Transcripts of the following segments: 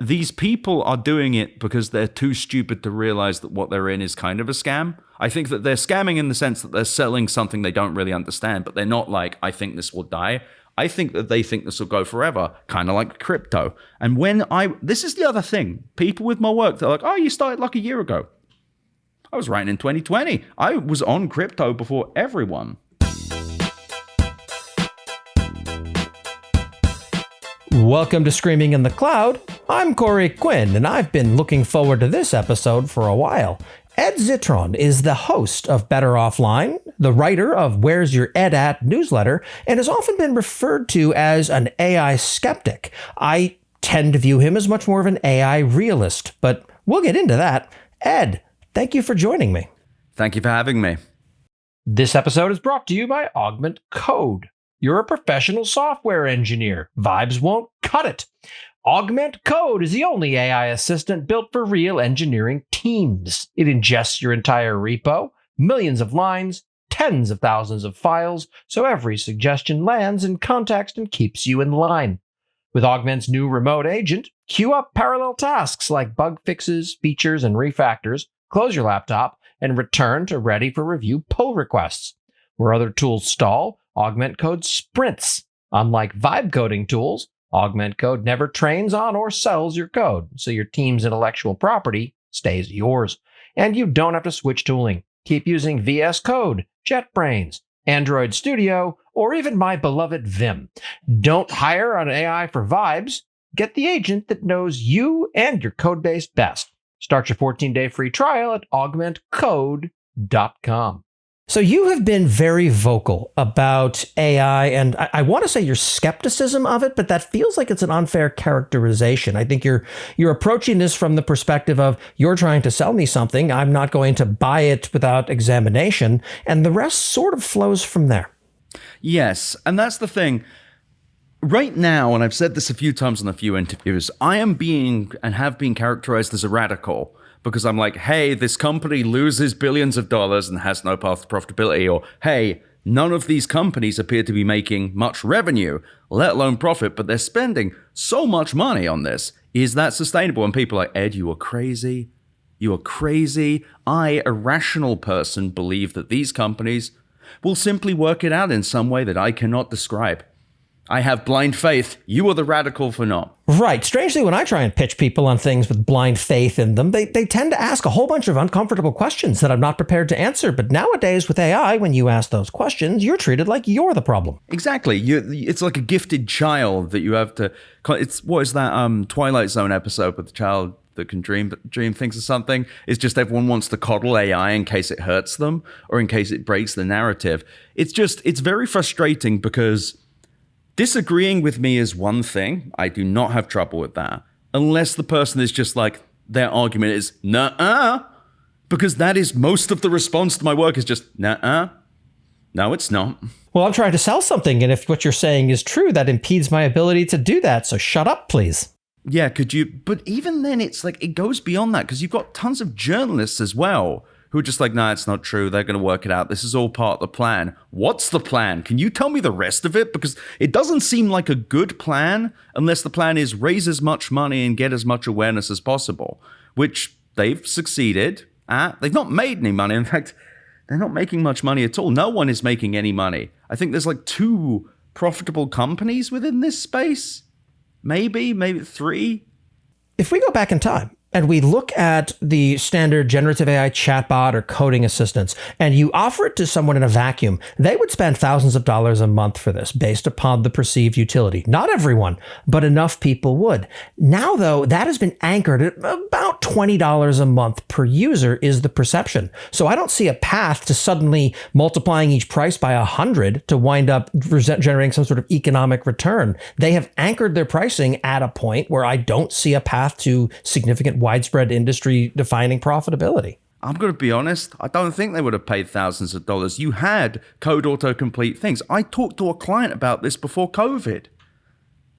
these people are doing it because they're too stupid to realize that what they're in is kind of a scam. I think that they're scamming in the sense that they're selling something they don't really understand, but they're not like, I think this will die. I think that they think this will go forever, kind of like crypto. And this is the other thing, people with my work, they're like, oh, you started like a year ago. I was writing in 2020. I was on crypto before everyone. Welcome to Screaming in the Cloud. I'm Corey Quinn, and I've been looking forward to this episode for a while. Ed Zitron is the host of Better Offline, the writer of Where's Your Ed At newsletter, and has often been referred to as an AI skeptic. I tend to view him as much more of an AI realist, but we'll get into that. Ed, thank you for joining me. Thank you for having me. This episode is brought to you by Augment Code. You're a professional software engineer. Vibes won't cut it. Augment Code is the only AI assistant built for real engineering teams. It ingests your entire repo, millions of lines, tens of thousands of files, so every suggestion lands in context and keeps you in line. With Augment's new remote agent, queue up parallel tasks like bug fixes, features, and refactors, close your laptop, and return to ready for review pull requests. Where other tools stall, Augment Code sprints. Unlike vibe coding tools, Augment Code never trains on or sells your code, so your team's intellectual property stays yours. And you don't have to switch tooling. Keep using VS Code, JetBrains, Android Studio, or even my beloved Vim. Don't hire an AI for vibes. Get the agent that knows you and your codebase best. Start your 14-day free trial at augmentcode.com. So you have been very vocal about AI, and I want to say your skepticism of it, but that feels like it's an unfair characterization. I think you're approaching this from the perspective of you're trying to sell me something, I'm not going to buy it without examination, and the rest sort of flows from there. Yes, and that's the thing. Right now, and I've said this a few times in a few interviews, I am being and have been characterized as a radical. Because I'm like, hey, this company loses billions of dollars and has no path to profitability. Or, hey, none of these companies appear to be making much revenue, let alone profit, but they're spending so much money on this. Is that sustainable? And people are like, Ed, you are crazy. You are crazy. I, a rational person, believe that these companies will simply work it out in some way that I cannot describe. I have blind faith. You are the radical for not. Right. Strangely, when I try and pitch people on things with blind faith in them, they tend to ask a whole bunch of uncomfortable questions that I'm not prepared to answer. But nowadays with AI, when you ask those questions, you're treated like you're the problem. Exactly. It's like a gifted child that you have to... What is that Twilight Zone episode with the child that can dream thinks of something? It's just everyone wants to coddle AI in case it hurts them or in case it breaks the narrative. It's very frustrating because... disagreeing with me is one thing. I do not have trouble with that. Unless the person is just like, their argument is, nuh-uh. Because that is most of the response to my work is just, nuh-uh. No, it's not. Well, I'm trying to sell something, and if what you're saying is true, that impedes my ability to do that. So shut up, please. Yeah, could you? But even then, it's like, it goes beyond that because you've got tons of journalists as well who are just like, nah, it's not true. They're going to work it out. This is all part of the plan. What's the plan? Can you tell me the rest of it? Because it doesn't seem like a good plan unless the plan is raise as much money and get as much awareness as possible, which they've succeeded at. They've not made any money. In fact, they're not making much money at all. No one is making any money. I think there's like 2 profitable companies within this space. Maybe 3. If we go back in time, and we look at the standard generative AI chatbot or coding assistants, and you offer it to someone in a vacuum, they would spend thousands of dollars a month for this based upon the perceived utility. Not everyone, but enough people would. Now, though, that has been anchored at about $20 a month per user is the perception. So I don't see a path to suddenly multiplying each price by 100 to wind up generating some sort of economic return. They have anchored their pricing at a point where I don't see a path to significant widespread industry-defining profitability. I'm going to be honest, I don't think they would have paid thousands of dollars. You had code autocomplete things. I talked to a client about this before COVID.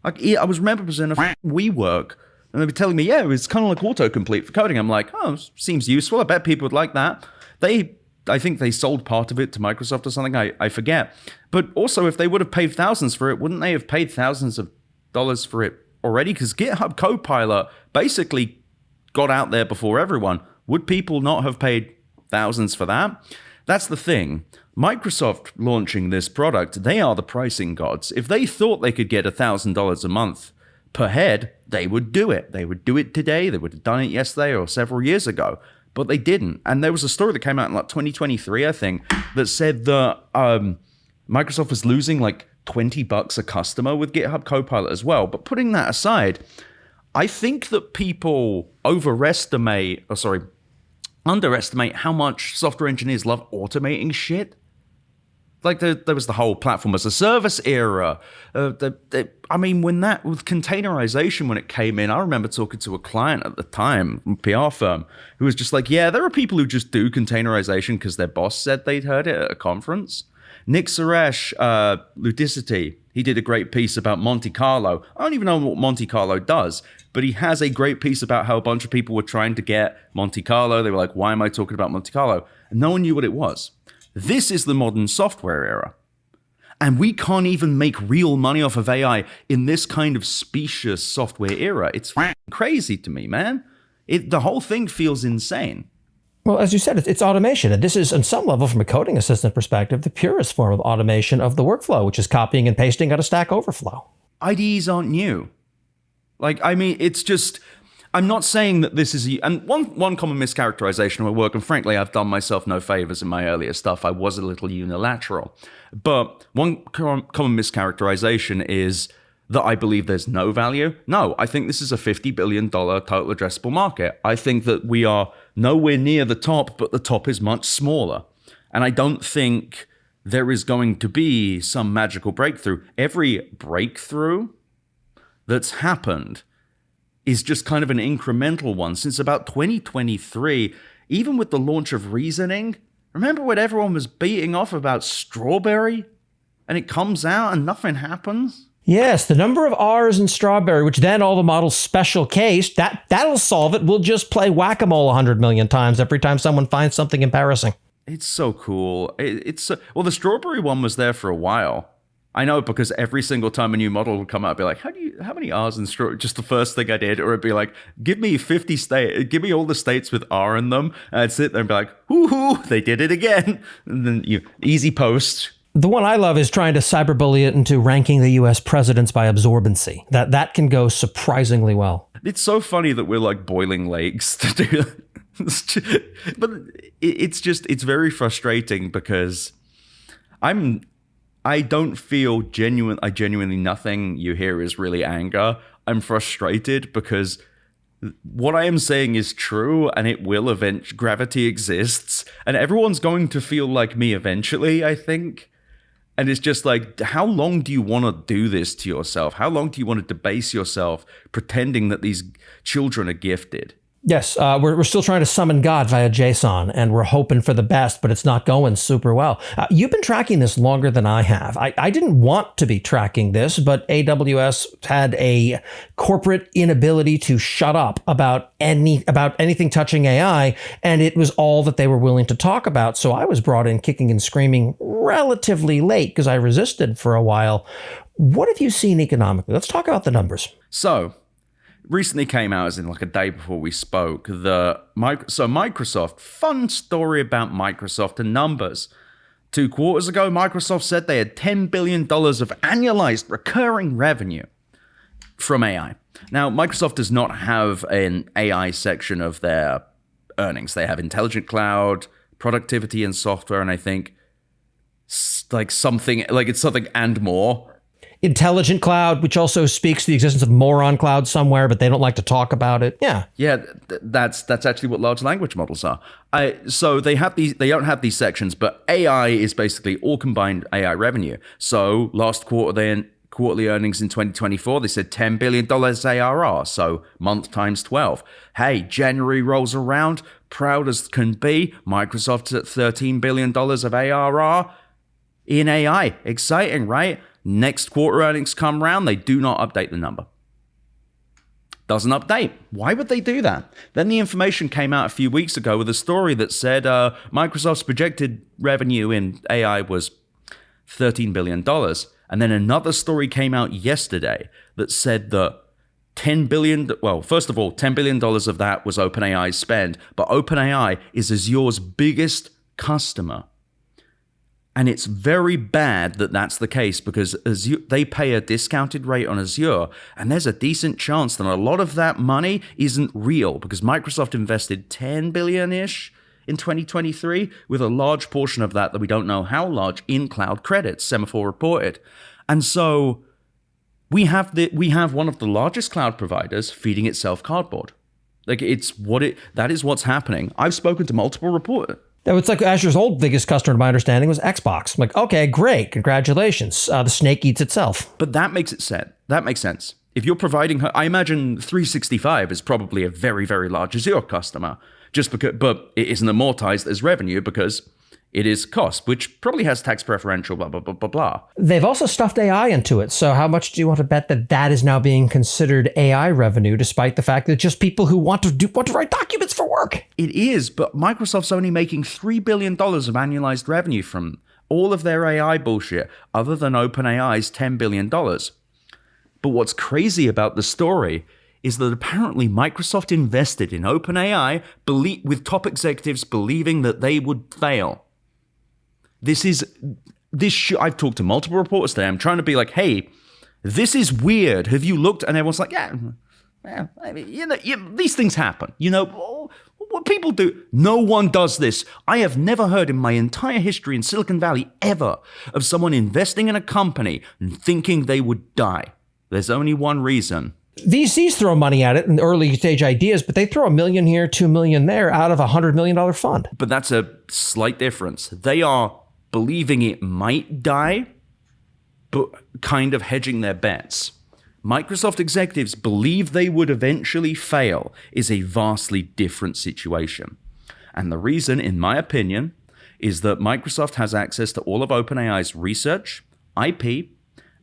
I was representing a WeWork, and they were telling me, yeah, it's kind of like autocomplete for coding. I'm like, oh, seems useful. I bet people would like that. I think they sold part of it to Microsoft or something. I forget. But also, if they would have paid thousands for it, wouldn't they have paid thousands of dollars for it already? Because GitHub Copilot basically got out there before everyone. Would people not have paid thousands for that? That's the thing. Microsoft launching this product, they are the pricing gods. If they thought they could get $1,000 a month per head, they would do it. They would do it today. They would have done it yesterday or several years ago, but they didn't. And there was a story that came out in like 2023, I think, that said that Microsoft was losing like $20 a customer with GitHub Copilot as well. But putting that aside, I think that people underestimate how much software engineers love automating shit. Like there was the whole platform as a service era. With containerization, when it came in, I remember talking to a client at the time, a PR firm, who was just like, yeah, there are people who just do containerization because their boss said they'd heard it at a conference. Nick Suresh, Ludicity, he did a great piece about Monte Carlo. I don't even know what Monte Carlo does, but he has a great piece about how a bunch of people were trying to get Monte Carlo. They were like, why am I talking about Monte Carlo? And no one knew what it was. This is the modern software era. And we can't even make real money off of AI in this kind of specious software era. It's crazy to me, man. The whole thing feels insane. Well, as you said, it's automation. And this is, on some level, from a coding assistant perspective, the purest form of automation of the workflow, which is copying and pasting out of Stack Overflow. IDEs aren't new. It's just... I'm not saying that this is... And one common mischaracterization of my work, and frankly, I've done myself no favors in my earlier stuff. I was a little unilateral. But one common mischaracterization is that I believe there's no value. No, I think this is a $50 billion total addressable market. I think that we are nowhere near the top, but the top is much smaller. And I don't think there is going to be some magical breakthrough. Every breakthrough that's happened is just kind of an incremental one since about 2023, even with the launch of reasoning. Remember when everyone was beating off about Strawberry? And it comes out and nothing happens? Yes, the number of R's in Strawberry, which then all the models special cased, that'll solve it. We'll just play whack-a-mole 100 million times every time someone finds something embarrassing. It's so cool. Well, the Strawberry one was there for a while. I know, because every single time a new model would come out, I'd be like, how many R's in Strawberry? Just the first thing I did. Or it'd be like, give me all the states with R in them. And I'd sit there and be like, whoo, they did it again. And then easy post. The one I love is trying to cyberbully it into ranking the U.S. presidents by absorbency. That can go surprisingly well. It's so funny that we're like boiling lakes to do that. But it's very frustrating because I don't feel genuinely nothing you hear is really anger. I'm frustrated because what I am saying is true and it will gravity exists and everyone's going to feel like me eventually, I think. And it's just like, how long do you want to do this to yourself? How long do you want to debase yourself pretending that these children are gifted? Yes, we're still trying to summon God via JSON, and we're hoping for the best, but it's not going super well. You've been tracking this longer than I have. I didn't want to be tracking this, but AWS had a corporate inability to shut up about anything touching AI, and it was all that they were willing to talk about. So I was brought in kicking and screaming relatively late because I resisted for a while. What have you seen economically? Let's talk about the numbers. So, recently came out, as in like a day before we spoke, Microsoft, fun story about Microsoft and numbers. 2 quarters ago, Microsoft said they had $10 billion of annualized recurring revenue from AI. Now, Microsoft does not have an AI section of their earnings. They have intelligent cloud, productivity and software, and I think it's something and more. Intelligent cloud, which also speaks to the existence of moron cloud somewhere, but they don't like to talk about it. Yeah, that's actually what large language models are. So they don't have these sections, but AI is basically all combined AI revenue. So last quarterly earnings in 2024, they said $10 billion ARR. So month times 12. Hey, January rolls around, proud as can be. Microsoft's at $13 billion of ARR in AI. Exciting, right? Next quarter earnings come around, they do not update the number. Doesn't update. Why would they do that? Then the information came out a few weeks ago with a story that said Microsoft's projected revenue in AI was $13 billion. And then another story came out yesterday that said that $10 billion. Well, first of all, $10 billion of that was OpenAI's spend, but OpenAI is Azure's biggest customer. And it's very bad that that's the case because Azure, they pay a discounted rate on Azure, and there's a decent chance that a lot of that money isn't real because Microsoft invested $10 billion-ish in 2023, with a large portion of that we don't know how large in cloud credits, Semaphore reported. And so we have one of the largest cloud providers feeding itself cardboard. Like that is what's happening. I've spoken to multiple reporters. It's like Azure's old biggest customer, to my understanding, was Xbox. I'm like, okay, great, congratulations. The snake eats itself. But that makes it sense. That makes sense. If you're providing her, I imagine 365 is probably a very, very large Azure customer, just because, but it isn't amortized as revenue because it is cost, which probably has tax preferential, blah, blah, blah, blah, blah. They've also stuffed AI into it. So how much do you want to bet that that is now being considered AI revenue, despite the fact that just people who want to write documents for work? It is, but Microsoft's only making $3 billion of annualized revenue from all of their AI bullshit, other than OpenAI's $10 billion. But what's crazy about the story is that apparently Microsoft invested in OpenAI with top executives believing that they would fail. I've talked to multiple reporters today. I'm trying to be like, hey, this is weird. Have you looked? And everyone's like, yeah, I mean, these things happen. What people do. No one does this. I have never heard in my entire history in Silicon Valley ever of someone investing in a company and thinking they would die. There's only one reason. VCs throw money at it in early stage ideas, but they throw $1 million here, $2 million there out of a $100 million fund. But that's a slight difference. They are believing it might die, but kind of hedging their bets. Microsoft executives believe they would eventually fail is a vastly different situation. And the reason, in my opinion, is that Microsoft has access to all of OpenAI's research, IP,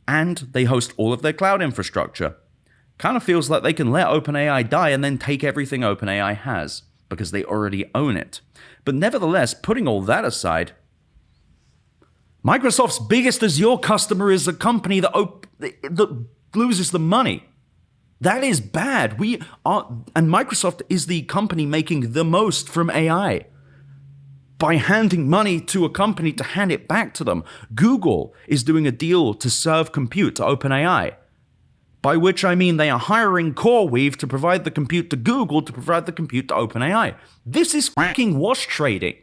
and they host all of their cloud infrastructure. Kind of feels like they can let OpenAI die and then take everything OpenAI has, because they already own it. But nevertheless, putting all that aside, Microsoft's biggest Azure customer is a company that loses the money. That is bad. And Microsoft is the company making the most from AI. By handing money to a company to hand it back to them. Google is doing a deal to serve compute to OpenAI. By which I mean they are hiring CoreWeave to provide the compute to Google to provide the compute to OpenAI. This is fucking wash trading.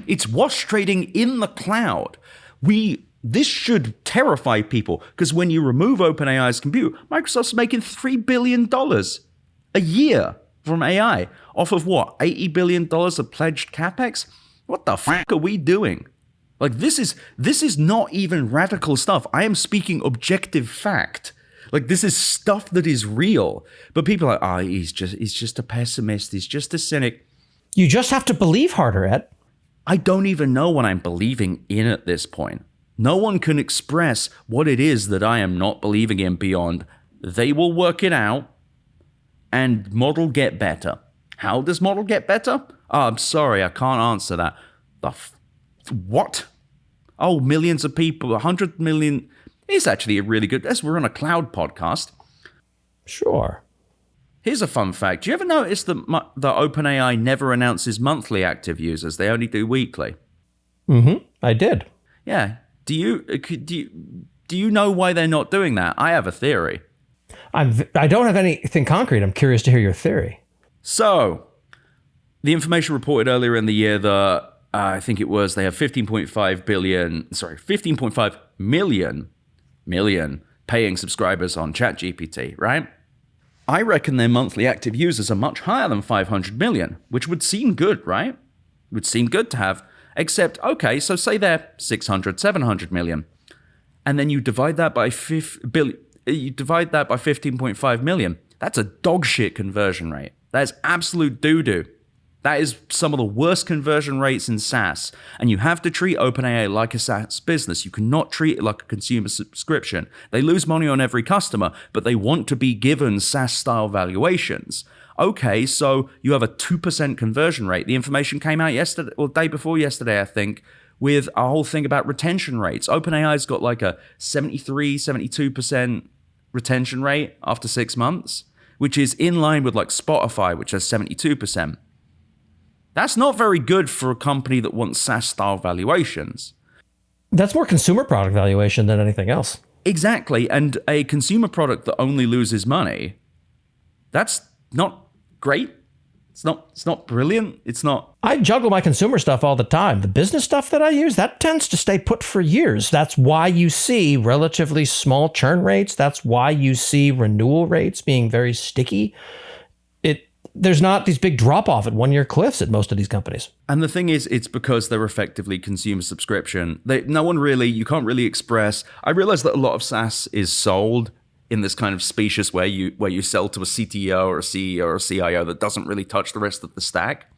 It's wash trading in the cloud. This should terrify people, because when you remove OpenAI's compute, Microsoft's making $3 billion a year from AI off of what, $80 billion of pledged capex? What the fuck are we doing? Like, this is not even radical stuff. I am speaking objective fact. Like, this is stuff that is real. But people are like, he's just a pessimist. He's just a cynic. You just have to believe harder, Ed. I don't even know what I'm believing in at this point. No one can express what it is that I am not believing in beyond they will work it out and model get better. How does model get better? Oh, I'm sorry, I can't answer that. What? Oh, millions of people, 100 million. It's actually a really good, as we're on a cloud podcast. Sure. Here's a fun fact. Do you ever notice that OpenAI never announces monthly active users? They only do weekly. Mm-hmm. I did. Yeah. Do you know why they're not doing that? I have a theory. I don't have anything concrete. I'm curious to hear your theory. So, the information reported earlier in the year that I think it was they have 15.5 million paying subscribers on ChatGPT, right? I reckon their monthly active users are much higher than 500 million, which would seem good, right? Would seem good to have. Except, okay, so say they're 600, 700 million. And then you divide that by 15.5 million. That's a dog shit conversion rate. That is absolute doo-doo. That is some of the worst conversion rates in SaaS. And you have to treat OpenAI like a SaaS business. You cannot treat it like a consumer subscription. They lose money on every customer, but they want to be given SaaS-style valuations. Okay, so you have a 2% conversion rate. The information came out yesterday, or day before yesterday, I think, with a whole thing about retention rates. OpenAI's got like a 73, 72% retention rate after 6 months. which is in line with like Spotify, which has 72%. That's not very good for a company that wants SaaS-style valuations. That's more consumer product valuation than anything else. Exactly, and a consumer product that only loses money, that's not great. It's not brilliant. It's not. I juggle my consumer stuff all the time. The business stuff that I use, that tends to stay put for years. That's why you see relatively small churn rates. That's why you see renewal rates being very sticky. There's not these big drop-off at one-year cliffs at most of these companies. And the thing is, it's because they're effectively consumer subscription. You can't really express. I realize that a lot of SaaS is sold in this kind of specious way, where you sell to a CTO or a CEO or a CIO that doesn't really touch the rest of the stack.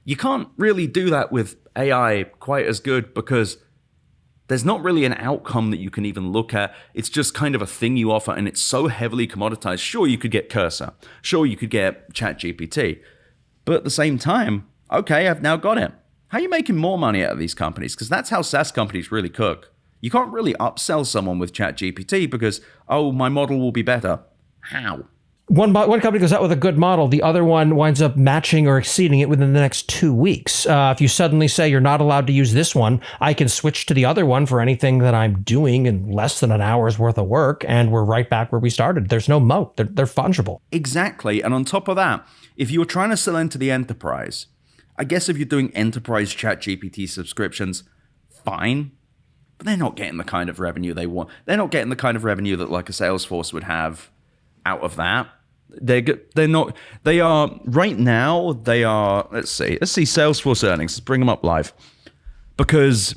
You can't really do that with AI quite as good because there's not really an outcome that you can even look at. It's just kind of a thing you offer, and it's so heavily commoditized. Sure, you could get Cursor. Sure, you could get ChatGPT. But at the same time, okay, I've now got it. How are you making more money out of these companies? Because that's how SaaS companies really cook. You can't really upsell someone with ChatGPT because, oh, my model will be better. How? One company goes out with a good model, the other one winds up matching or exceeding it within the next 2 weeks. If you suddenly say you're not allowed to use this one, I can switch to the other one for anything that I'm doing in less than an hour's worth of work, and we're right back where we started. There's no moat. They're fungible. Exactly. And on top of that, if you were trying to sell into the enterprise, I guess if you're doing enterprise ChatGPT subscriptions, fine. But they're not getting the kind of revenue they want. They're not getting the kind of revenue that like a Salesforce would have out of that. They're not. They are right now. They are. Let's see Salesforce earnings. Let's bring them up live, because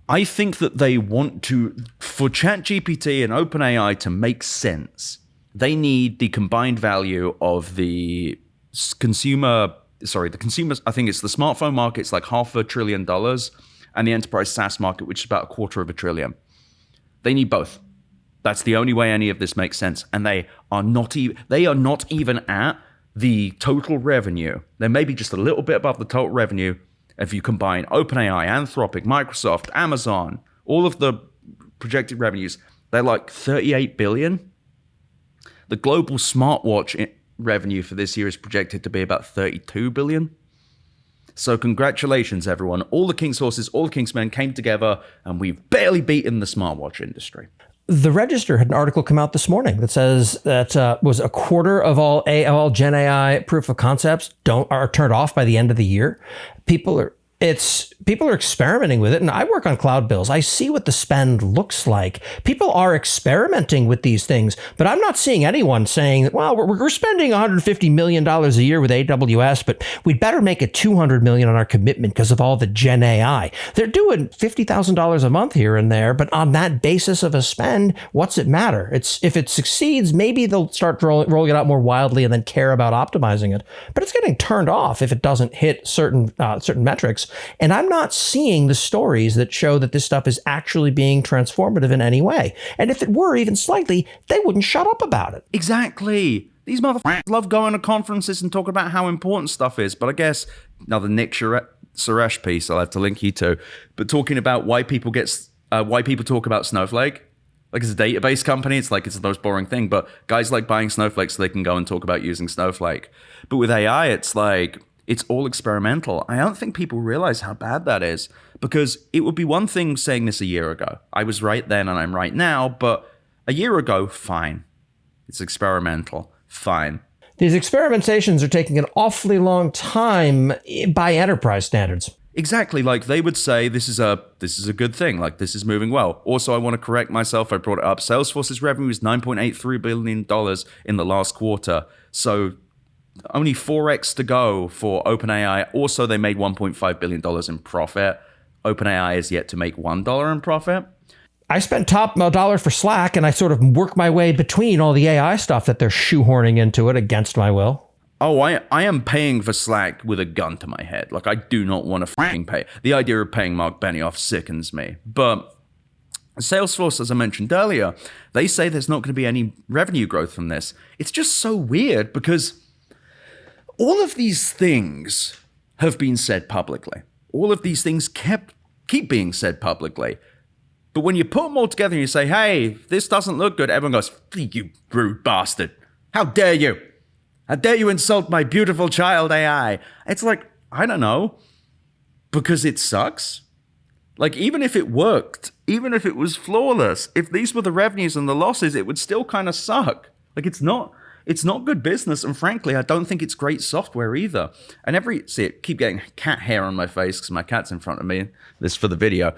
I think that they want to, for ChatGPT and OpenAI to make sense, they need the combined value of the consumer. The consumers. I think it's the smartphone market's like $500 billion, and the enterprise SaaS market, which is about $250 billion. They need both. That's the only way any of this makes sense. And they are not even at the total revenue. They're maybe just a little bit above the total revenue if you combine OpenAI, Anthropic, Microsoft, Amazon, all of the projected revenues. They're like 38 billion. The global smartwatch revenue for this year is projected to be about 32 billion. So congratulations, everyone. All the king's horses, all the king's men came together, and we've barely beaten the smartwatch industry. The Register had an article come out this morning that says that was a quarter of all Gen AI proof of concepts are turned off by the end of the year. People are experimenting with it, and I work on cloud bills. I see what the spend looks like. People are experimenting with these things, but I'm not seeing anyone saying, well, we're spending $150 million a year with AWS, but we'd better make it $200 million on our commitment because of all the Gen AI. They're doing $50,000 a month here and there, but on that basis of a spend, what's it matter? If it succeeds, maybe they'll start rolling it out more wildly and then care about optimizing it. But it's getting turned off if it doesn't hit certain metrics. And I'm not seeing the stories that show that this stuff is actually being transformative in any way. And if it were even slightly, they wouldn't shut up about it. Exactly. These motherfuckers love going to conferences and talking about how important stuff is. But I guess another Nick Suresh piece I'll have to link you to. But talking about why people talk about Snowflake. Like, it's a database company. It's like it's the most boring thing. But guys like buying Snowflake so they can go and talk about using Snowflake. But with AI, it's like, it's all experimental. I don't think people realize how bad that is, because it would be one thing saying this a year ago. I was right then and I'm right now, but a year ago, fine. It's experimental, fine. These experimentations are taking an awfully long time by enterprise standards. Exactly. Like, they would say, this is a good thing. Like, this is moving well. Also, I want to correct myself. I brought it up. Salesforce's revenue is $9.83 billion in the last quarter. So only 4x to go for OpenAI. Also, they made $1.5 billion in profit. OpenAI is yet to make $1 in profit. I spent top dollar for Slack, and I sort of work my way between all the AI stuff that they're shoehorning into it against my will. Oh, I am paying for Slack with a gun to my head. Like, I do not want to fucking pay. The idea of paying Mark Benioff sickens me. But Salesforce, as I mentioned earlier, they say there's not going to be any revenue growth from this. It's just so weird, because all of these things have been said publicly. All of these things keep being said publicly. But when you put them all together and you say, hey, this doesn't look good, everyone goes, you rude bastard. How dare you? How dare you insult my beautiful child AI? It's like, I don't know, because it sucks. Like, even if it worked, even if it was flawless, if these were the revenues and the losses, it would still kind of suck. Like, it's not good business. And frankly, I don't think it's great software either. And keep getting cat hair on my face because my cat's in front of me. This for the video.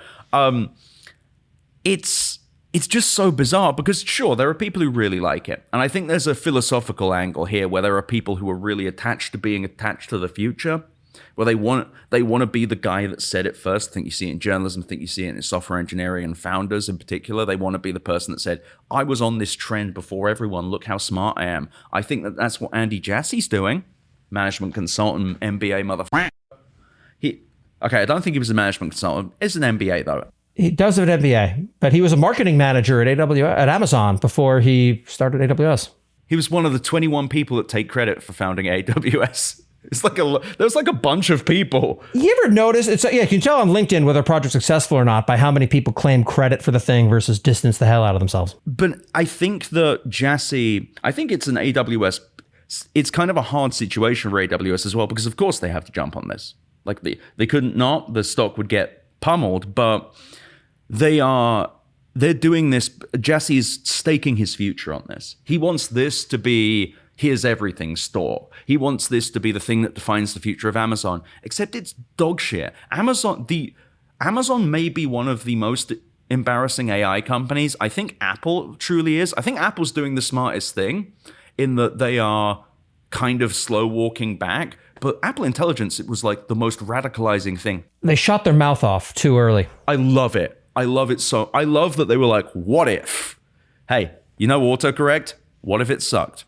It's just so bizarre because, sure, there are people who really like it. And I think there's a philosophical angle here where there are people who are really attached to being attached to the future, where they want to be the guy that said it first. I think you see it in journalism. I think you see it in software engineering and founders in particular. They want to be the person that said, I was on this trend before everyone. Look how smart I am. I think that's what Andy Jassy's doing. Management consultant, MBA motherfucker. I don't think he was a management consultant. It's an MBA, though. He does have an MBA, but he was a marketing manager at Amazon before he started AWS. He was one of the 21 people that take credit for founding AWS. It's like there's like a bunch of people. You ever notice? You can tell on LinkedIn whether a project's successful or not by how many people claim credit for the thing versus distance the hell out of themselves. But I think that Jassy, I think it's an AWS. It's kind of a hard situation for AWS as well because of course they have to jump on this. Like they couldn't not. The stock would get pummeled, but they're doing this. Jassy's staking his future on this. He wants this to be his everything store. He wants this to be the thing that defines the future of Amazon, except it's dog shit. Amazon may be one of the most embarrassing AI companies. I think Apple truly is. I think Apple's doing the smartest thing in that they are kind of slow walking back. But Apple Intelligence, it was like the most radicalizing thing. They shot their mouth off too early. I love it. I love it so. I love that they were like, what if? Hey, autocorrect? What if it sucked?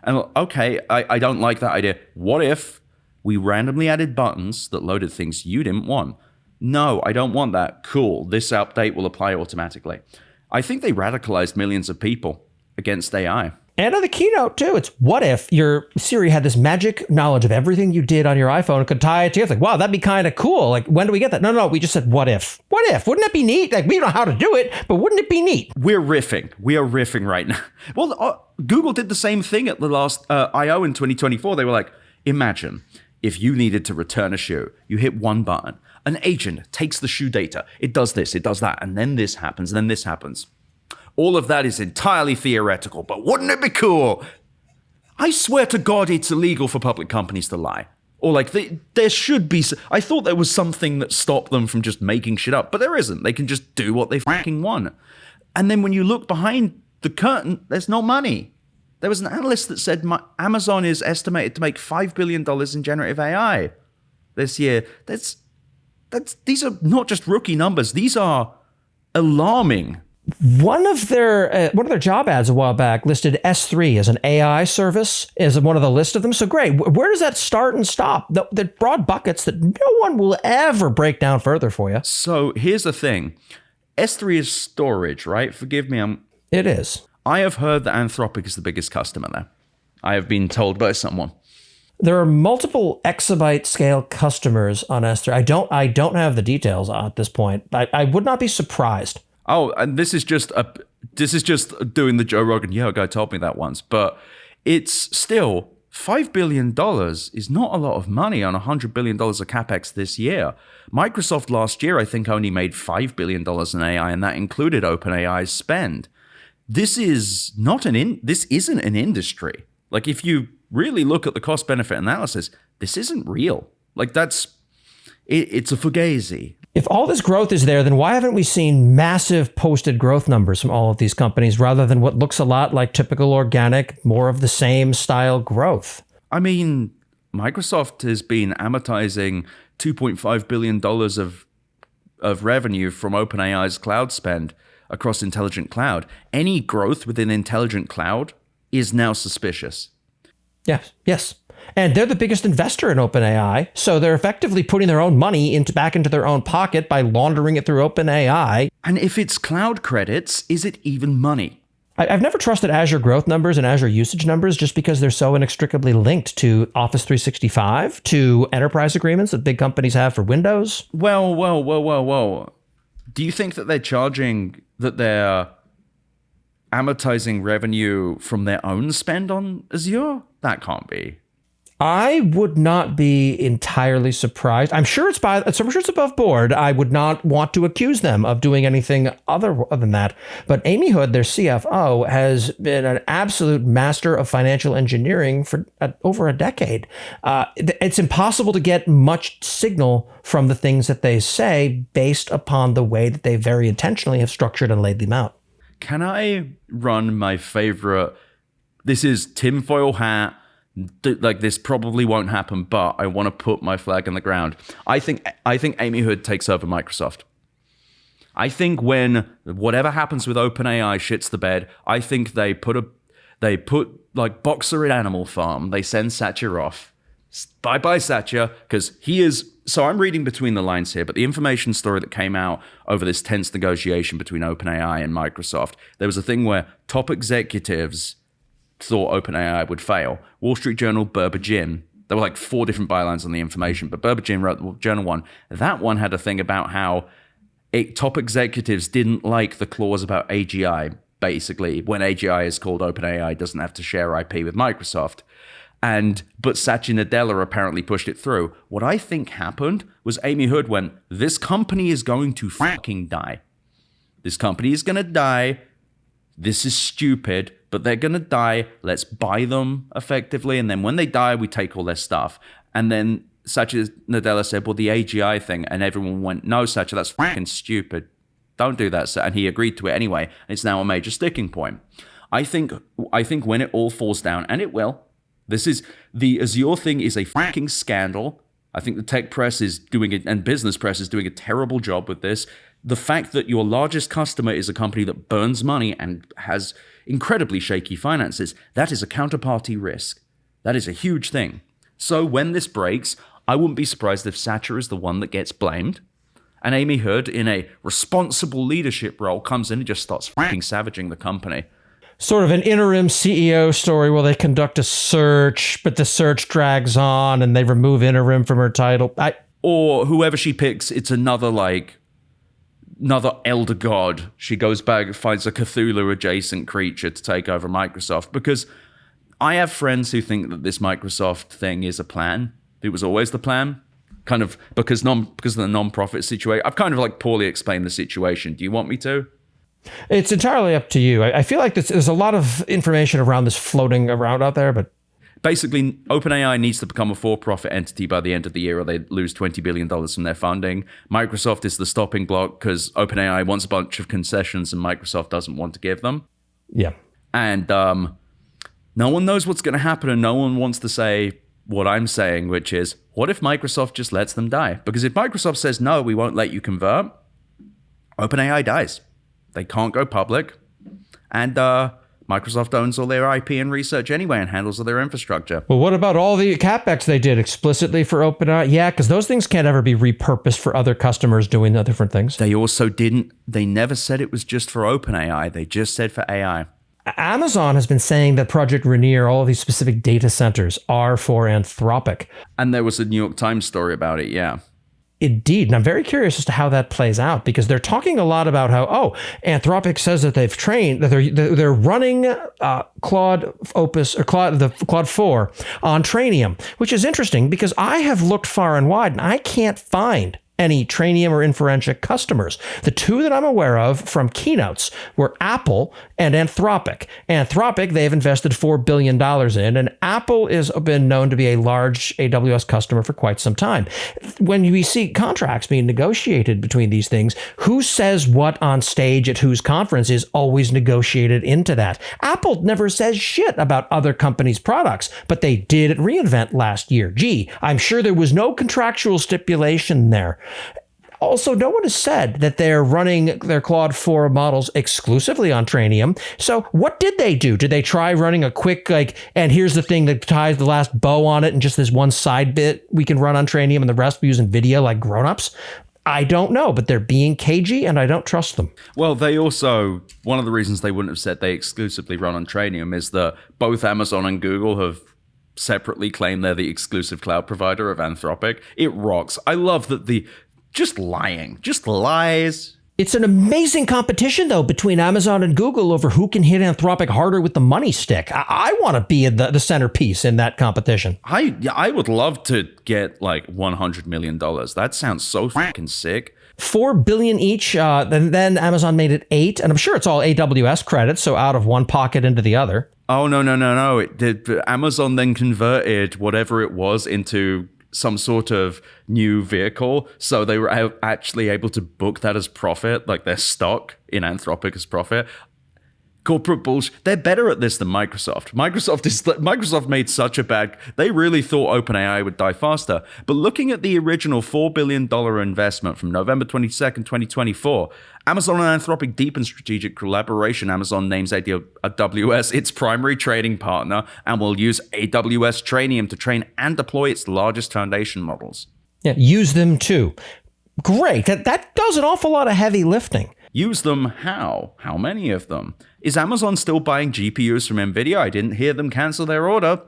And okay, I don't like that idea. What if we randomly added buttons that loaded things you didn't want? No, I don't want that. Cool. This update will apply automatically. I think they radicalized millions of people against AI. And on the keynote, too, it's what if your Siri had this magic knowledge of everything you did on your iPhone and could tie it together? Like, wow, that'd be kind of cool. Like, when do we get that? No, we just said, what if? What if? Wouldn't that be neat? Like, we don't know how to do it, but wouldn't it be neat? We're riffing. We are riffing right now. Well, Google did the same thing at the last I.O. in 2024. They were like, imagine if you needed to return a shoe. You hit one button. An agent takes the shoe data. It does this, it does that, and then this happens, and then this happens. All of that is entirely theoretical, but wouldn't it be cool? I swear to God, it's illegal for public companies to lie. Or like, there should be. I thought there was something that stopped them from just making shit up, but there isn't. They can just do what they fucking want. And then when you look behind the curtain, there's no money. There was an analyst that said Amazon is estimated to make $5 billion in generative AI this year. These are not just rookie numbers. These are alarming. One of their job ads a while back listed S3 as an AI service as one of the list of them. So great. Where does that start and stop? The broad buckets that no one will ever break down further for you. So here's the thing. S3 is storage, right? Forgive me. It is. I have heard that Anthropic is the biggest customer there. I have been told by someone. There are multiple exabyte scale customers on S3. I don't have the details at this point. I would not be surprised. Oh, and this is just doing the Joe Rogan. Yeah, a guy told me that once, but it's still $5 billion is not a lot of money on $100 billion of capex this year. Microsoft last year, I think, only made $5 billion in AI, and that included OpenAI's spend. This isn't an industry. Like, if you really look at the cost benefit analysis, this isn't real. Like, it's a fugazi. If all this growth is there, then why haven't we seen massive posted growth numbers from all of these companies rather than what looks a lot like typical organic, more of the same style growth? I mean, Microsoft has been amortizing $2.5 billion of revenue from OpenAI's cloud spend across Intelligent Cloud. Any growth within Intelligent Cloud is now suspicious. Yes. And they're the biggest investor in OpenAI, so they're effectively putting their own money back into their own pocket by laundering it through OpenAI. And if it's cloud credits, is it even money? I've never trusted Azure growth numbers and Azure usage numbers just because they're so inextricably linked to Office 365, to enterprise agreements that big companies have for Windows. Well. Do you think that they're charging, that they're amortizing revenue from their own spend on Azure? That can't be. I would not be entirely surprised. I'm sure it's above board. I would not want to accuse them of doing anything other than that. But Amy Hood, their CFO, has been an absolute master of financial engineering for over a decade. It's impossible to get much signal from the things that they say based upon the way that they very intentionally have structured and laid them out. Can I run my favorite? This is tinfoil hat. Like, this probably won't happen, but I want to put my flag in the ground. I think Amy Hood takes over Microsoft. I think when whatever happens with OpenAI shits the bed, I think they put like Boxer in Animal Farm. They send Satya off. Bye-bye, Satya, because he is... So I'm reading between the lines here, but the information story that came out over this tense negotiation between OpenAI and Microsoft, there was a thing where top executives thought OpenAI would fail. Wall Street Journal, Burbagin, there were like 4 different bylines on the information, but Burbagin wrote the journal one. That one had a thing about how top executives didn't like the clause about AGI, basically, when AGI is called OpenAI, doesn't have to share IP with Microsoft. But Satya Nadella apparently pushed it through. What I think happened was Amy Hood went, this company is going to fucking die. This company is going to die. This is stupid, but they're going to die. Let's buy them effectively. And then when they die, we take all their stuff. And then Satya Nadella said, well, the AGI thing. And everyone went, no, Satya, that's fucking stupid. Don't do that. And he agreed to it anyway. It's now a major sticking point. I think when it all falls down, and it will, the Azure thing is a fucking scandal. I think the tech press is doing it, and business press is doing a terrible job with this. The fact that your largest customer is a company that burns money and has incredibly shaky finances, that is a counterparty risk. That is a huge thing. So when this breaks, I wouldn't be surprised if Satya is the one that gets blamed, and Amy Hood, in a responsible leadership role, comes in and just starts fucking savaging the company. Sort of an interim CEO story where they conduct a search, but the search drags on and they remove interim from her title. Or whoever she picks, it's another elder god. She goes back, finds a Cthulhu adjacent creature to take over Microsoft. Because I have friends who think that this Microsoft thing is a plan. It was always the plan. Kind of because of the non-profit situation. I've kind of like poorly explained the situation. Do you want me to? It's entirely up to you. I feel like there's a lot of information around this floating around out there, but basically, OpenAI needs to become a for-profit entity by the end of the year, or they lose $20 billion from their funding. Microsoft is the stopping block because OpenAI wants a bunch of concessions and Microsoft doesn't want to give them. Yeah. And no one knows what's going to happen, and no one wants to say what I'm saying, which is, what if Microsoft just lets them die? Because if Microsoft says, no, we won't let you convert, OpenAI dies. They can't go public. And Microsoft owns all their IP and research anyway and handles all their infrastructure. Well, what about all the CapEx they did explicitly for OpenAI? Yeah, because those things can't ever be repurposed for other customers doing the different things. They never said it was just for OpenAI. They just said for AI. Amazon has been saying that Project Rainier, all of these specific data centers, are for Anthropic. And there was a New York Times story about it, yeah. Indeed. And I'm very curious as to how that plays out, because they're talking a lot about how, Anthropic says that they've trained, that they're running Claude Opus or Claude 4 on Trainium, which is interesting because I have looked far and wide and I can't find any Trainium or Inferentia customers. The two that I'm aware of from keynotes were Apple and Anthropic. Anthropic, they've invested $4 billion in, and Apple has been known to be a large AWS customer for quite some time. When we see contracts being negotiated between these things, who says what on stage at whose conference is always negotiated into that. Apple never says shit about other companies' products, but they did at reInvent last year. Gee, I'm sure there was no contractual stipulation there. Also, no one has said that they're running their Claude 4 models exclusively on Trainium. So what did they do? Did they try running a quick, and here's the thing that ties the last bow on it and just this one side bit we can run on Trainium and the rest we use NVIDIA like grown-ups? I don't know, but they're being cagey and I don't trust them. Well, they also, one of the reasons they wouldn't have said they exclusively run on Trainium is that both Amazon and Google have separately claimed they're the exclusive cloud provider of Anthropic. It rocks. I love that just lying, just lies. It's an amazing competition, though, between Amazon and Google over who can hit Anthropic harder with the money stick. I want to be the centerpiece in that competition. I would love to get like $100 million. That sounds so fucking sick. $4 billion each. Then Amazon made it $8 billion, and I'm sure it's all AWS credits, so out of one pocket into the other. Oh, no. It did. Amazon then converted whatever it was into some sort of new vehicle. So they were actually able to book that as profit, like their stock in Anthropic as profit. Corporate bullshit. They're better at this than Microsoft. Microsoft made such a bad. They really thought OpenAI would die faster. But looking at the original $4 billion investment from November 22nd, 2024, Amazon and Anthropic deepen strategic collaboration. Amazon names AWS its primary trading partner and will use AWS Trainium to train and deploy its largest foundation models. Yeah, use them too. Great. That does an awful lot of heavy lifting. Use them how? How many of them? Is Amazon still buying GPUs from Nvidia? I didn't hear them cancel their order.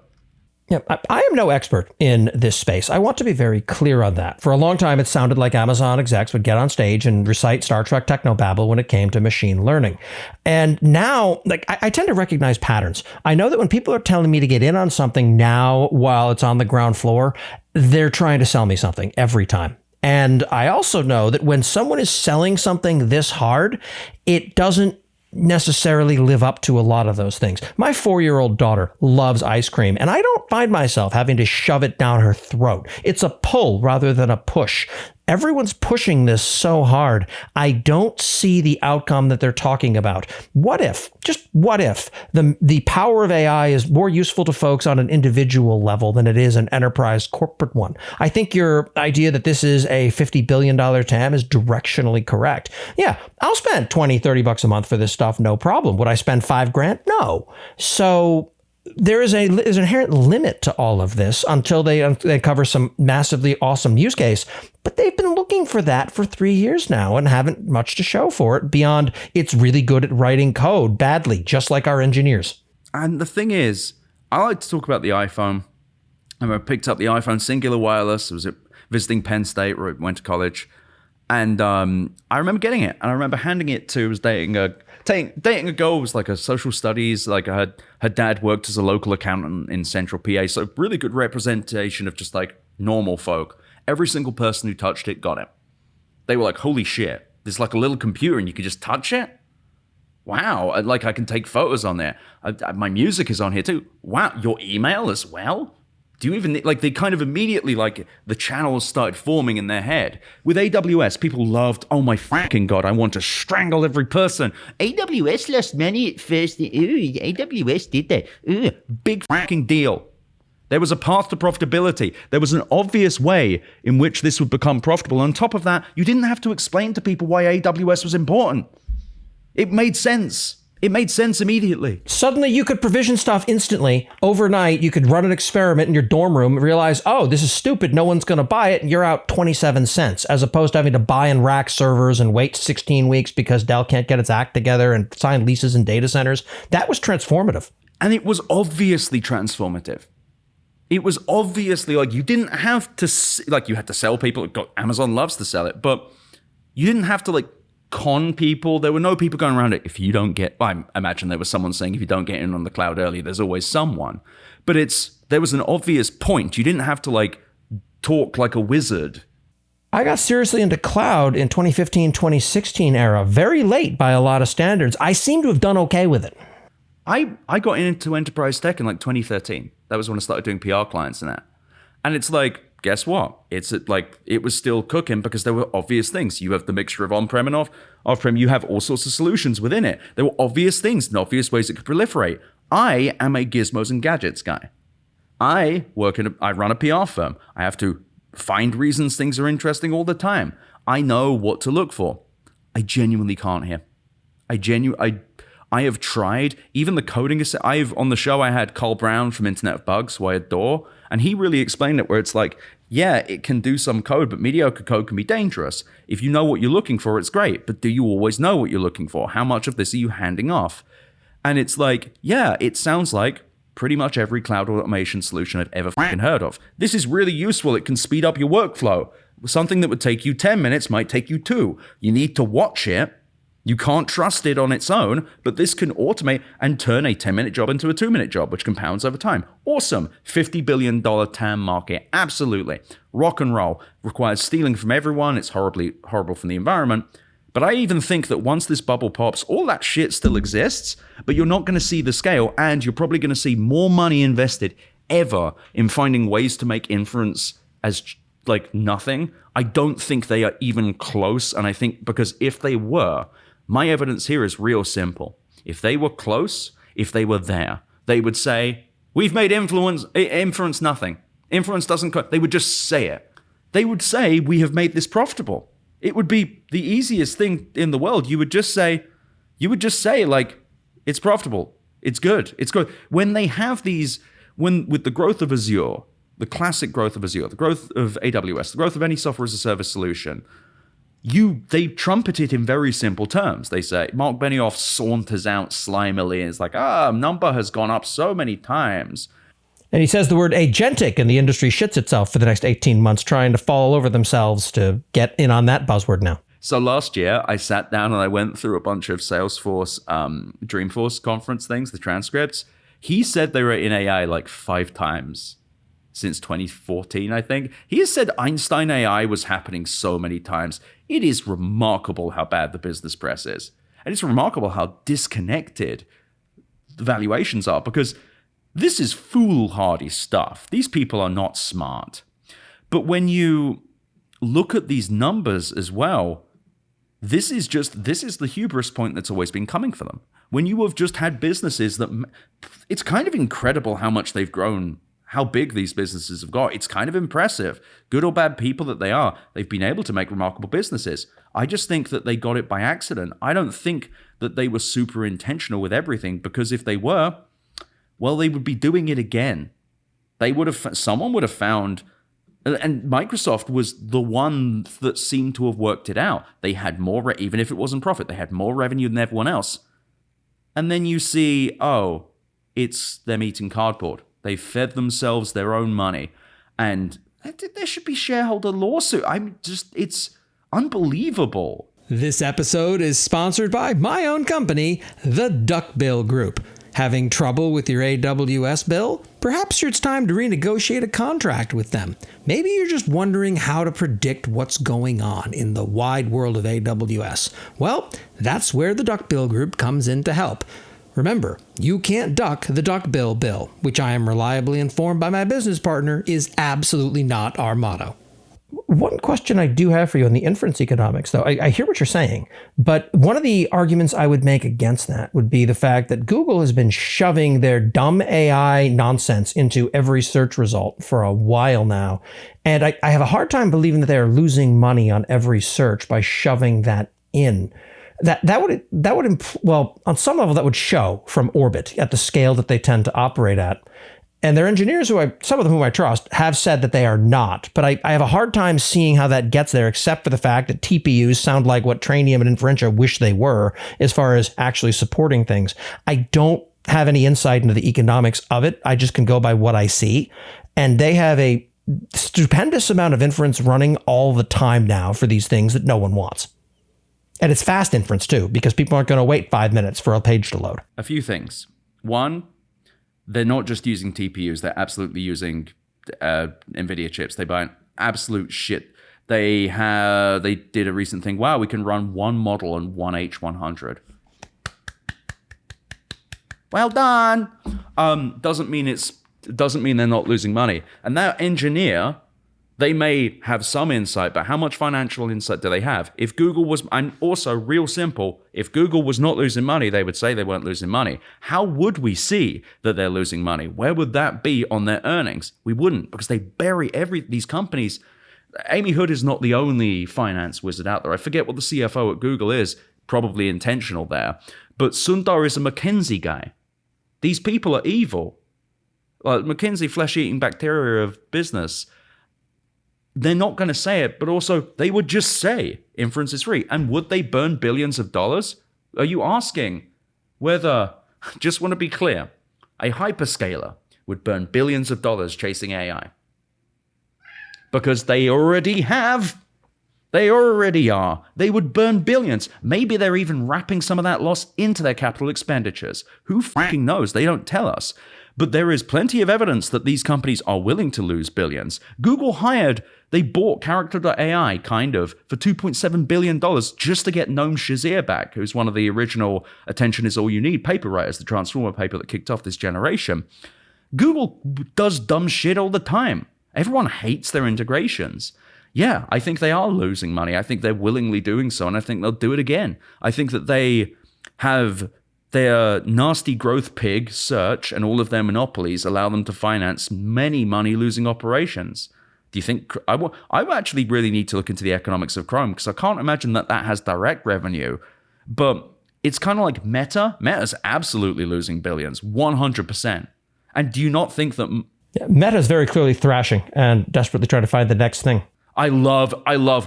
Yeah, I am no expert in this space. I want to be very clear on that. For a long time, it sounded like Amazon execs would get on stage and recite Star Trek technobabble when it came to machine learning. And now, I tend to recognize patterns. I know that when people are telling me to get in on something now while it's on the ground floor, they're trying to sell me something every time. And I also know that when someone is selling something this hard, it doesn't necessarily live up to a lot of those things. My 4-year-old daughter loves ice cream, and I don't find myself having to shove it down her throat. It's a pull rather than a push. Everyone's pushing this so hard. I don't see the outcome that they're talking about. What if, just what if, the power of AI is more useful to folks on an individual level than it is an enterprise corporate one? I think your idea that this is a $50 billion TAM is directionally correct. Yeah, I'll spend $20-$30 a month for this stuff, no problem. Would I spend $5,000? No. So there's an inherent limit to all of this until they cover some massively awesome use case. But they've been looking for that for 3 years now and haven't much to show for it beyond it's really good at writing code badly, just like our engineers. And the thing is, I like to talk about the iPhone. I picked up the iPhone singular wireless. I was visiting Penn State where I went to college. And I remember getting it. And I remember handing it to, I was dating a girl who was like a social studies, like her dad worked as a local accountant in central PA. So really good representation of just like normal folk. Every single person who touched it got it. They were like, holy shit, there's like a little computer and you can just touch it? Wow, like I can take photos on there. My music is on here too. Wow, your email as well? Do you even, like, they kind of immediately, like, the channels started forming in their head. With AWS, people loved, oh my fucking God, I want to strangle every person. AWS lost money at first. Ooh, AWS did that. Ooh, big fucking deal. There was a path to profitability. There was an obvious way in which this would become profitable. On top of that, you didn't have to explain to people why AWS was important. It made sense. It made sense immediately. Suddenly you could provision stuff instantly. Overnight, you could run an experiment in your dorm room and realize, oh, this is stupid. No one's going to buy it. And you're out 27 cents, as opposed to having to buy and rack servers and wait 16 weeks because Dell can't get its act together and sign leases in data centers. That was transformative. And it was obviously transformative. It was obviously like you didn't have to, like you had to sell people. Amazon loves to sell it, but you didn't have to like con people. There were no people going around it. If you don't get, I imagine there was someone saying if you don't get in on the cloud early, there's always someone. But there was an obvious point. You didn't have to like talk like a wizard. I got seriously into cloud in 2015, 2016 era, very late by a lot of standards. I seem to have done okay with it. I got into enterprise tech in like 2013. That was when I started doing PR clients and that. And it's like, guess what? It's like it was still cooking because there were obvious things. You have the mixture of on-prem and off-prem. You have all sorts of solutions within it. There were obvious things and obvious ways it could proliferate. I am a gizmos and gadgets guy. I run a PR firm. I have to find reasons things are interesting all the time. I know what to look for. I genuinely can't here. I have tried, even the coding. On the show, I had Carl Brown from Internet of Bugs, who I adore, and he really explained it where it's like, yeah, it can do some code, but mediocre code can be dangerous. If you know what you're looking for, it's great, but do you always know what you're looking for? How much of this are you handing off? And it's like, yeah, it sounds like pretty much every cloud automation solution I've ever fucking heard of. This is really useful. It can speed up your workflow. Something that would take you 10 minutes might take you 2. You need to watch it. You can't trust it on its own, but this can automate and turn a 10-minute job into a 2-minute job, which compounds over time. Awesome. $50 billion TAM market. Absolutely. Rock and roll. Requires stealing from everyone. It's horrible from the environment. But I even think that once this bubble pops, all that shit still exists, but you're not going to see the scale, and you're probably going to see more money invested ever in finding ways to make inference as like nothing. I don't think they are even close, and I think because if they were, my evidence here is real simple. If they were close, if they were there, they would say, we've made inference nothing. Inference doesn't, they would just say it. They would say, we have made this profitable. It would be the easiest thing in the world. You would just say, like, it's profitable. It's good. It's good. When they have these, with the growth of Azure, the classic growth of Azure, the growth of AWS, the growth of any software as a service solution, they trumpet it in very simple terms. They say, Mark Benioff saunters out slimily and is like, number has gone up so many times. And he says the word agentic, and the industry shits itself for the next 18 months trying to fall over themselves to get in on that buzzword now. So last year, I sat down and I went through a bunch of Salesforce, Dreamforce conference things, the transcripts. He said they were in AI like 5 times since 2014, I think. He has said Einstein AI was happening so many times. It is remarkable how bad the business press is. And it's remarkable how disconnected the valuations are, because this is foolhardy stuff. These people are not smart. But when you look at these numbers as well, this is the hubris point that's always been coming for them. When you have just had businesses it's kind of incredible how much they've grown, how big these businesses have got. It's kind of impressive. Good or bad people that they are, they've been able to make remarkable businesses. I just think that they got it by accident. I don't think that they were super intentional with everything, because if they were, well, they would be doing it again. Someone would have found, and Microsoft was the one that seemed to have worked it out. They had more, even if it wasn't profit, they had more revenue than everyone else. And then you see, it's them eating cardboard. They fed themselves their own money. And there should be shareholder lawsuit. It's unbelievable. This episode is sponsored by my own company, the Duckbill Group. Having trouble with your AWS bill? Perhaps it's time to renegotiate a contract with them. Maybe you're just wondering how to predict what's going on in the wide world of AWS. Well, that's where the Duckbill Group comes in to help. Remember, you can't duck the Duckbill bill, which I am reliably informed by my business partner is absolutely not our motto. One question I do have for you on the inference economics, though, I hear what you're saying, but one of the arguments I would make against that would be the fact that Google has been shoving their dumb AI nonsense into every search result for a while now. And I have a hard time believing that they're losing money on every search by shoving that in. That would well, on some level, that would show from orbit at the scale that they tend to operate at. And their engineers, some of them whom I trust, have said that they are not. But I have a hard time seeing how that gets there, except for the fact that TPUs sound like what Trainium and Inferentia wish they were, as far as actually supporting things. I don't have any insight into the economics of it. I just can go by what I see. And they have a stupendous amount of inference running all the time now for these things that no one wants. And it's fast inference, too, because people aren't going to wait 5 minutes for a page to load. A few things. One, they're not just using TPUs. They're absolutely using Nvidia chips. They buy an absolute shit. They did a recent thing. Wow, we can run one model on one H100. Well done. Doesn't mean they're not losing money. And that engineer, they may have some insight, but how much financial insight do they have? If Google was, and also real simple, if Google was not losing money, they would say they weren't losing money. How would we see that they're losing money? Where would that be on their earnings? We wouldn't, because they bury these companies. Amy Hood is not the only finance wizard out there. I forget what the CFO at Google is, probably intentional there. But Sundar is a McKinsey guy. These people are evil. McKinsey, flesh-eating bacteria of business. They're not going to say it, but also they would just say inference is free. And would they burn billions of dollars? Are you asking whether, just want to be clear, a hyperscaler would burn billions of dollars chasing AI? because they already have. They already are. They would burn billions. Maybe they're even wrapping some of that loss into their capital expenditures. Who fucking knows? They don't tell us. But there is plenty of evidence that these companies are willing to lose billions. Google they bought Character.ai, kind of, for $2.7 billion just to get Noam Shazir back, who's one of the original Attention is All You Need paper writers, the Transformer paper that kicked off this generation. Google does dumb shit all the time. Everyone hates their integrations. Yeah, I think they are losing money. I think they're willingly doing so, and I think they'll do it again. I think that they have their nasty growth pig, search, and all of their monopolies allow them to finance many money-losing operations. Do you think... I actually really need to look into the economics of Chrome, because I can't imagine that has direct revenue. But it's kind of like Meta. Meta's absolutely losing billions, 100%. And do you not think that... Yeah, Meta's very clearly thrashing and desperately trying to find the next thing. I love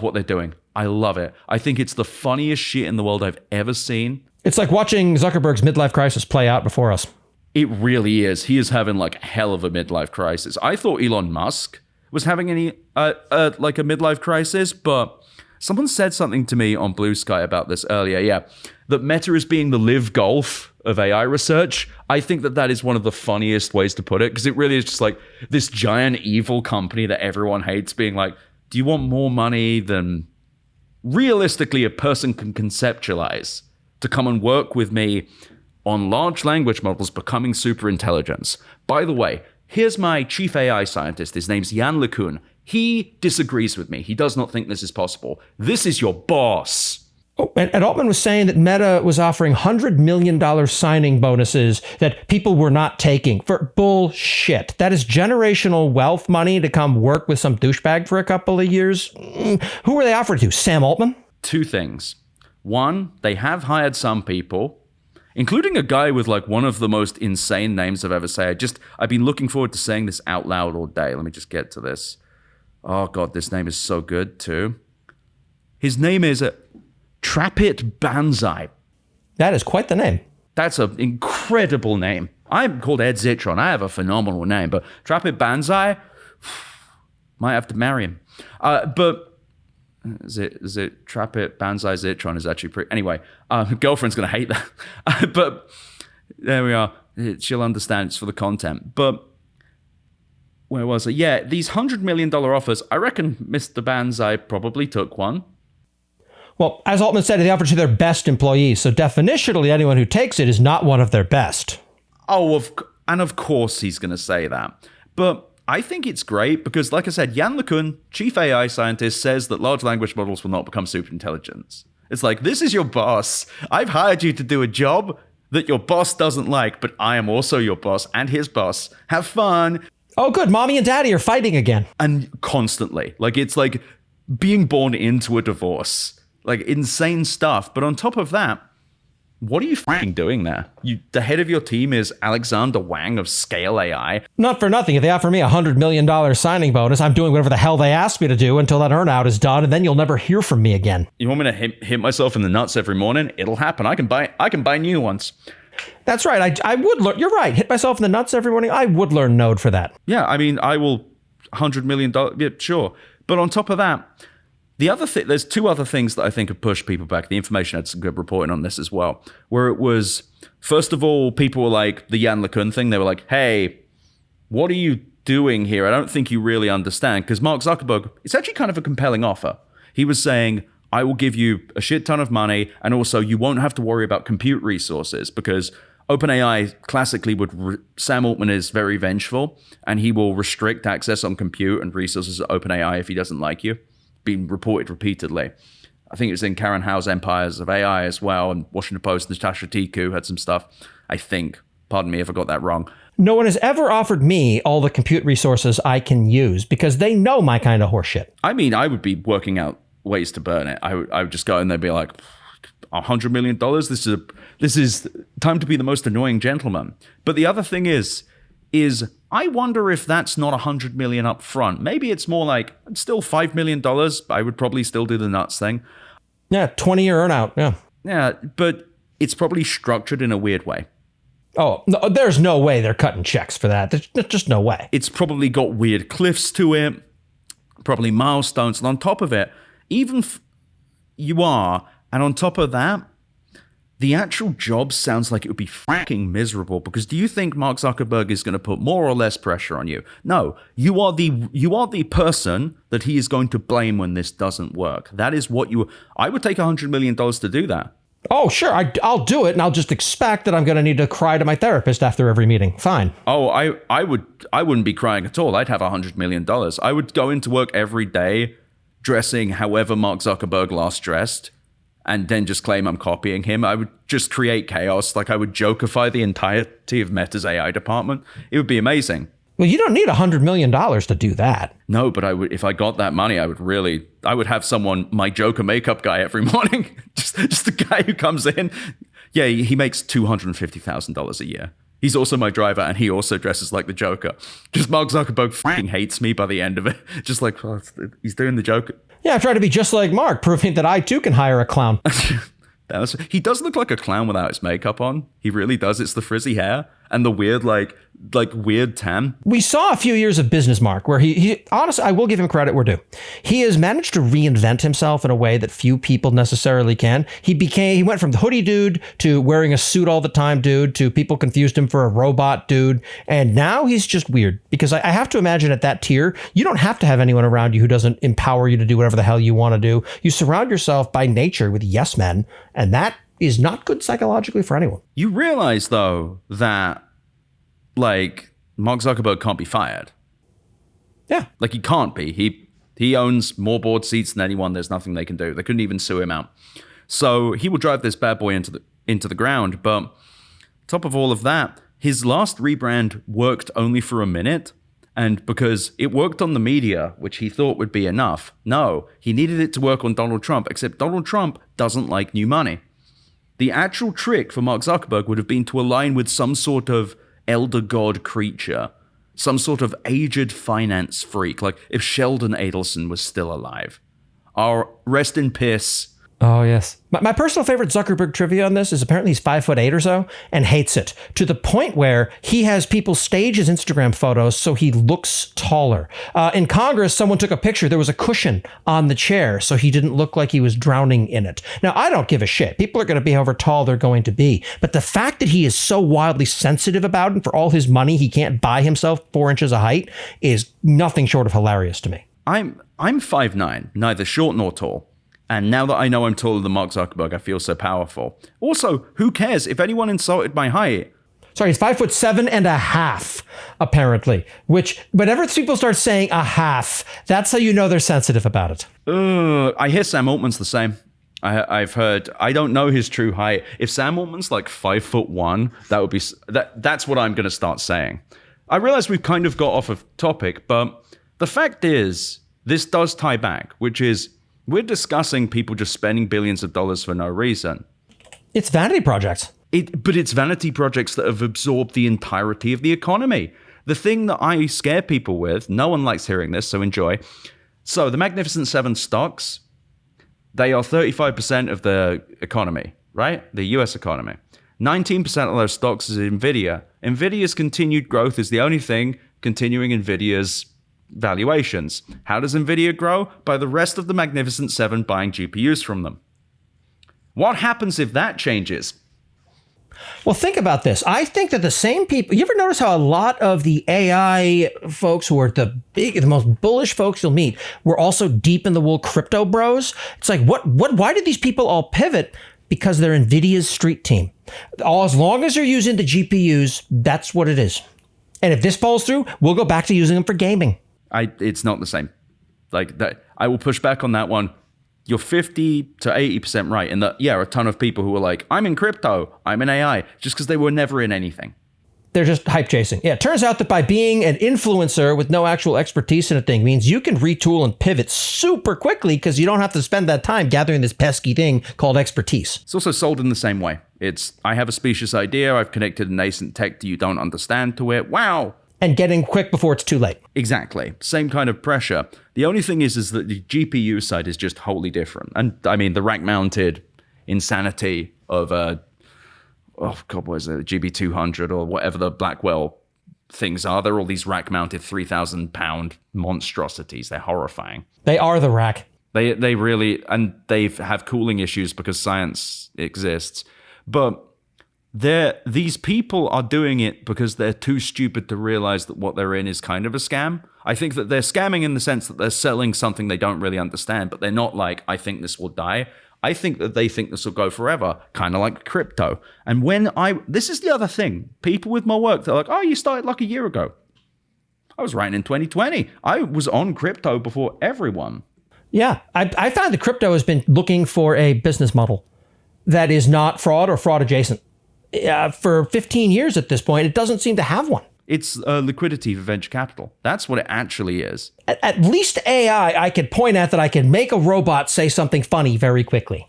what they're doing. I love it. I think it's the funniest shit in the world I've ever seen. It's like watching Zuckerberg's midlife crisis play out before us. It really is. He is having like hell of a midlife crisis. I thought Elon Musk was having like a midlife crisis, but someone said something to me on Blue Sky about this earlier. Yeah, that Meta is being the live golf of AI research. I think that is one of the funniest ways to put it, because it really is just like this giant evil company that everyone hates being like, do you want more money than realistically a person can conceptualize to come and work with me on large language models becoming super intelligence? By the way, here's my chief AI scientist. His name's Jan LeCun. He disagrees with me. He does not think this is possible. This is your boss. Oh, and Altman was saying that Meta was offering $100 million signing bonuses that people were not taking for bullshit. That is generational wealth money to come work with some douchebag for a couple of years. Who were they offered to? Sam Altman? Two things. One, they have hired some people, including a guy with like one of the most insane names I've ever said. I've been looking forward to saying this out loud all day. Let me just get to this. Oh God, this name is so good too. His name is Trapit Banzai. That is quite the name. That's an incredible name. I'm called Ed Zitron. I have a phenomenal name, but Trapit Banzai, might have to marry him. But is it Trapit Banzai Zitron is actually pretty. Anyway, girlfriend's gonna hate that. But there we are. She'll understand it's for the content. But where was it? Yeah, these $100 million offers. I reckon Mr. Banzai probably took one. Well, as Altman said, they offer to their best employees. So definitionally, anyone who takes it is not one of their best. Oh, of course he's going to say that. But I think it's great because, like I said, Jan LeCun, chief AI scientist, says that large language models will not become super intelligent. It's like, this is your boss. I've hired you to do a job that your boss doesn't like, but I am also your boss and his boss. Have fun. Oh, good. Mommy and daddy are fighting again. And constantly. Like, it's like being born into a divorce. Like, insane stuff. But on top of that, what are you fucking doing there? The head of your team is Alexander Wang of Scale AI. Not for nothing. If they offer me a $100 million signing bonus, I'm doing whatever the hell they asked me to do until that earnout is done, and then you'll never hear from me again. You want me to hit myself in the nuts every morning? It'll happen. I can buy new ones. That's right. I would learn. You're right. Hit myself in the nuts every morning. I would learn Node for that. Yeah, I mean, I will $100 million. Yeah, sure. But on top of that, there's two other things that I think have pushed people back. The Information had some good reporting on this as well, where it was, first of all, people were like, the Jan LeCun thing, they were like, hey, what are you doing here? I don't think you really understand. Because Mark Zuckerberg, it's actually kind of a compelling offer. He was saying, I will give you a shit ton of money, and also you won't have to worry about compute resources, because OpenAI classically Sam Altman is very vengeful, and he will restrict access on compute and resources at OpenAI if he doesn't like you. Been reported repeatedly. I think it was in Karen Howe's Empires of AI as well, and Washington Post, Natasha Tiku had some stuff, I think. Pardon me if I got that wrong. No one has ever offered me all the compute resources I can use because they know my kind of horseshit. I mean, I would be working out ways to burn it. I would just go in there and be like, $100 million? This is time to be the most annoying gentleman. But the other thing is I wonder if that's not $100 million up front. Maybe it's more like still $5 million. I would probably still do the nuts thing. Yeah, 20-year earnout. Yeah. Yeah, but it's probably structured in a weird way. Oh, no, there's no way they're cutting checks for that. There's just no way. It's probably got weird cliffs to it. probably milestones. And on top of it, you are, and on top of that, the actual job sounds like it would be fucking miserable, because do you think Mark Zuckerberg is going to put more or less pressure on you? No, you are the person that he is going to blame when this doesn't work. That is what I would take $100 million to do that. Oh, sure. I'll do it, and I'll just expect that I'm going to need to cry to my therapist after every meeting. Fine. Oh, I wouldn't be crying at all. I'd have $100 million. I would go into work every day dressing however Mark Zuckerberg last dressed, and then just claim I'm copying him. I would just create chaos. Like, I would jokify the entirety of Meta's AI department. It would be amazing. Well, you don't need $100 million to do that. No, but if I got that money, I would have someone, my Joker makeup guy every morning. just the guy who comes in. Yeah, he makes $250,000 a year. He's also my driver, and he also dresses like the Joker. Just Mark Zuckerberg fucking hates me by the end of it. Just like, oh, he's doing the Joker. Yeah, I try to be just like Mark, proving that I too can hire a clown. He does look like a clown without his makeup on. He really does. It's the frizzy hair and the weird, like weird tan. We saw a few years of business, Mark, where he honestly, I will give him credit where due. He has managed to reinvent himself in a way that few people necessarily can. He went from the hoodie dude to wearing a suit all the time dude to people confused him for a robot dude. And now he's just weird, because I have to imagine at that tier, you don't have to have anyone around you who doesn't empower you to do whatever the hell you want to do. You surround yourself by nature with yes men, and that is not good psychologically for anyone. You realize, though, that like Mark Zuckerberg can't be fired. Yeah. Like, he can't be. He owns more board seats than anyone. There's nothing they can do. They couldn't even sue him out. So he will drive this bad boy into the ground. But top of all of that, his last rebrand worked only for a minute. And because it worked on the media, which he thought would be enough, no, he needed it to work on Donald Trump, except Donald Trump doesn't like new money. The actual trick for Mark Zuckerberg would have been to align with some sort of elder god creature, some sort of aged finance freak, like if Sheldon Adelson was still alive. Or rest in piss. Oh, yes. My personal favorite Zuckerberg trivia on this is apparently he's 5'8" or so and hates it, to the point where he has people stage his Instagram photos so he looks taller. In Congress, someone took a picture. There was a cushion on the chair so he didn't look like he was drowning in it. Now, I don't give a shit. People are going to be however tall they're going to be. But the fact that he is so wildly sensitive about it, and for all his money, he can't buy himself 4 inches of height, is nothing short of hilarious to me. I'm 5'9", neither short nor tall. And now that I know I'm taller than Mark Zuckerberg, I feel so powerful. Also, who cares if anyone insulted my height? Sorry, he's 5'7.5", apparently. Which, whenever people start saying a half, that's how you know they're sensitive about it. I hear Sam Altman's the same. I've heard. I don't know his true height. If Sam Altman's like 5'1", that would be that's what I'm going to start saying. I realize we've kind of got off of topic, but the fact is, this does tie back, which is, we're discussing people just spending billions of dollars for no reason. It's vanity projects. But it's vanity projects that have absorbed the entirety of the economy. The thing that I scare people with, no one likes hearing this, so enjoy. So the Magnificent Seven stocks, they are 35% of the economy, right? The US economy. 19% of those stocks is Nvidia. Nvidia's continued growth is the only thing continuing Nvidia's valuations. How does Nvidia grow? By the rest of the Magnificent Seven buying GPUs from them. What happens if that changes? Well, think about this. I think that the same people, you ever notice how a lot of the AI folks who are the most bullish folks you'll meet were also deep in the wool crypto bros? It's like, why did these people all pivot? Because they're Nvidia's street team. As long as they're using the GPUs, that's what it is. And if this falls through, we'll go back to using them for gaming. It's not the same. Like that, I will push back on that one. You're 50 to 80% right in that, yeah, a ton of people who were like, I'm in crypto, I'm in AI, just because they were never in anything. They're just hype chasing. Yeah, it turns out that by being an influencer with no actual expertise in a thing means you can retool and pivot super quickly because you don't have to spend that time gathering this pesky thing called expertise. It's also sold in the same way. It's, I have a specious idea, I've connected a nascent tech that you don't understand to it. Wow. And getting quick before it's too late. Exactly. Same kind of pressure. The only thing is that the GPU side is just wholly different. And I mean, the rack-mounted insanity of, what is it, GB200 or whatever the Blackwell things are. They're all these rack-mounted 3,000-pound monstrosities. They're horrifying. They are the rack. They really, and they have cooling issues because science exists. But these people are doing it because they're too stupid to realize that what they're in is kind of a scam. I think that they're scamming in the sense that they're selling something they don't really understand, but they're not like, I think this will die. I think that they think this will go forever, kind of like crypto. And this is the other thing. People with my work, they're like, oh, you started like a year ago. I was writing in 2020. I was on crypto before everyone. Yeah, I found that crypto has been looking for a business model that is not fraud or fraud adjacent. For 15 years at this point, it doesn't seem to have one. It's liquidity for venture capital. That's what it actually is. At least AI, I could point at that I can make a robot say something funny very quickly.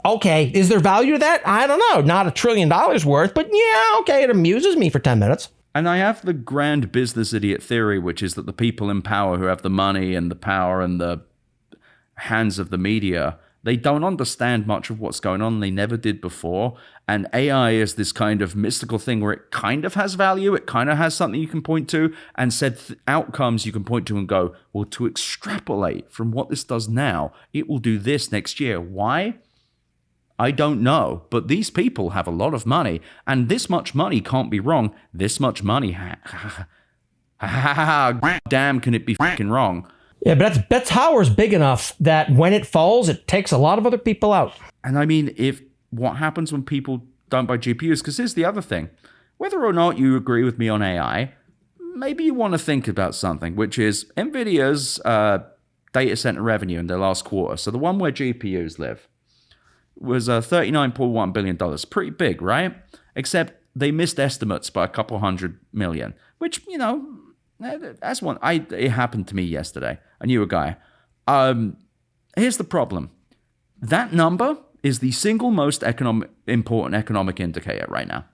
Okay, is there value to that? I don't know. Not $1 trillion worth, but yeah, okay, it amuses me for 10 minutes. And I have the grand business idiot theory, which is that the people in power who have the money and the power and the hands of the media, they don't understand much of what's going on. They never did before. And AI is this kind of mystical thing where it kind of has value. It kind of has something you can point to and said outcomes you can point to and go, well, to extrapolate from what this does now, it will do this next year. Why? I don't know. But these people have a lot of money, and this much money can't be wrong. This much money, damn, can it be freaking wrong? Yeah, but that tower's big enough that when it falls, it takes a lot of other people out. And I mean, what happens when people don't buy GPUs? Because here's the other thing. Whether or not you agree with me on AI, maybe you want to think about something, which is Nvidia's data center revenue in their last quarter. So the one where GPUs live was $39.1 billion. Pretty big, right? Except they missed estimates by a couple $100 million, which, that's one. It happened to me yesterday. I knew a guy. Here's the problem. That number is the single most important economic indicator right now.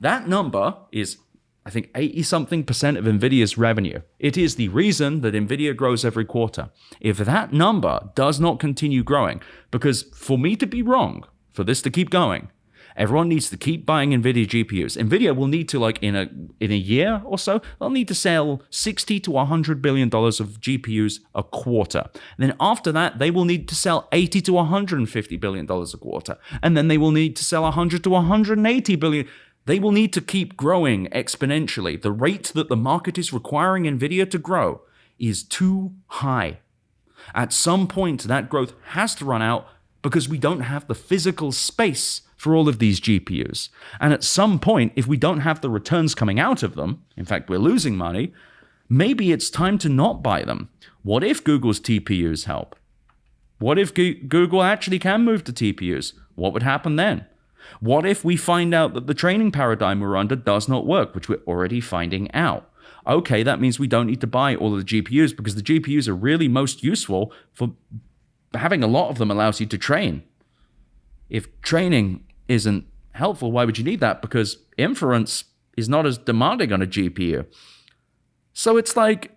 That number is, I think, 80-something% of NVIDIA's revenue. It is the reason that NVIDIA grows every quarter. If that number does not continue growing, because for me to be wrong, for this to keep going, everyone needs to keep buying NVIDIA GPUs. NVIDIA will need to, in a year or so, they'll need to sell $60 to $100 billion of GPUs a quarter. And then after that, they will need to sell $80 to $150 billion a quarter. And then they will need to sell $100 to $180 billion. They will need to keep growing exponentially. The rate that the market is requiring NVIDIA to grow is too high. At some point, that growth has to run out because we don't have the physical space for all of these GPUs. And at some point, if we don't have the returns coming out of them, in fact, we're losing money, maybe it's time to not buy them. What if Google's TPUs help? What if Google actually can move to TPUs? What would happen then? What if we find out that the training paradigm we're under does not work, which we're already finding out? Okay, that means we don't need to buy all of the GPUs because the GPUs are really most useful for having a lot of them allows you to train. If training isn't helpful, why would you need that? Because inference is not as demanding on a GPU. So it's like,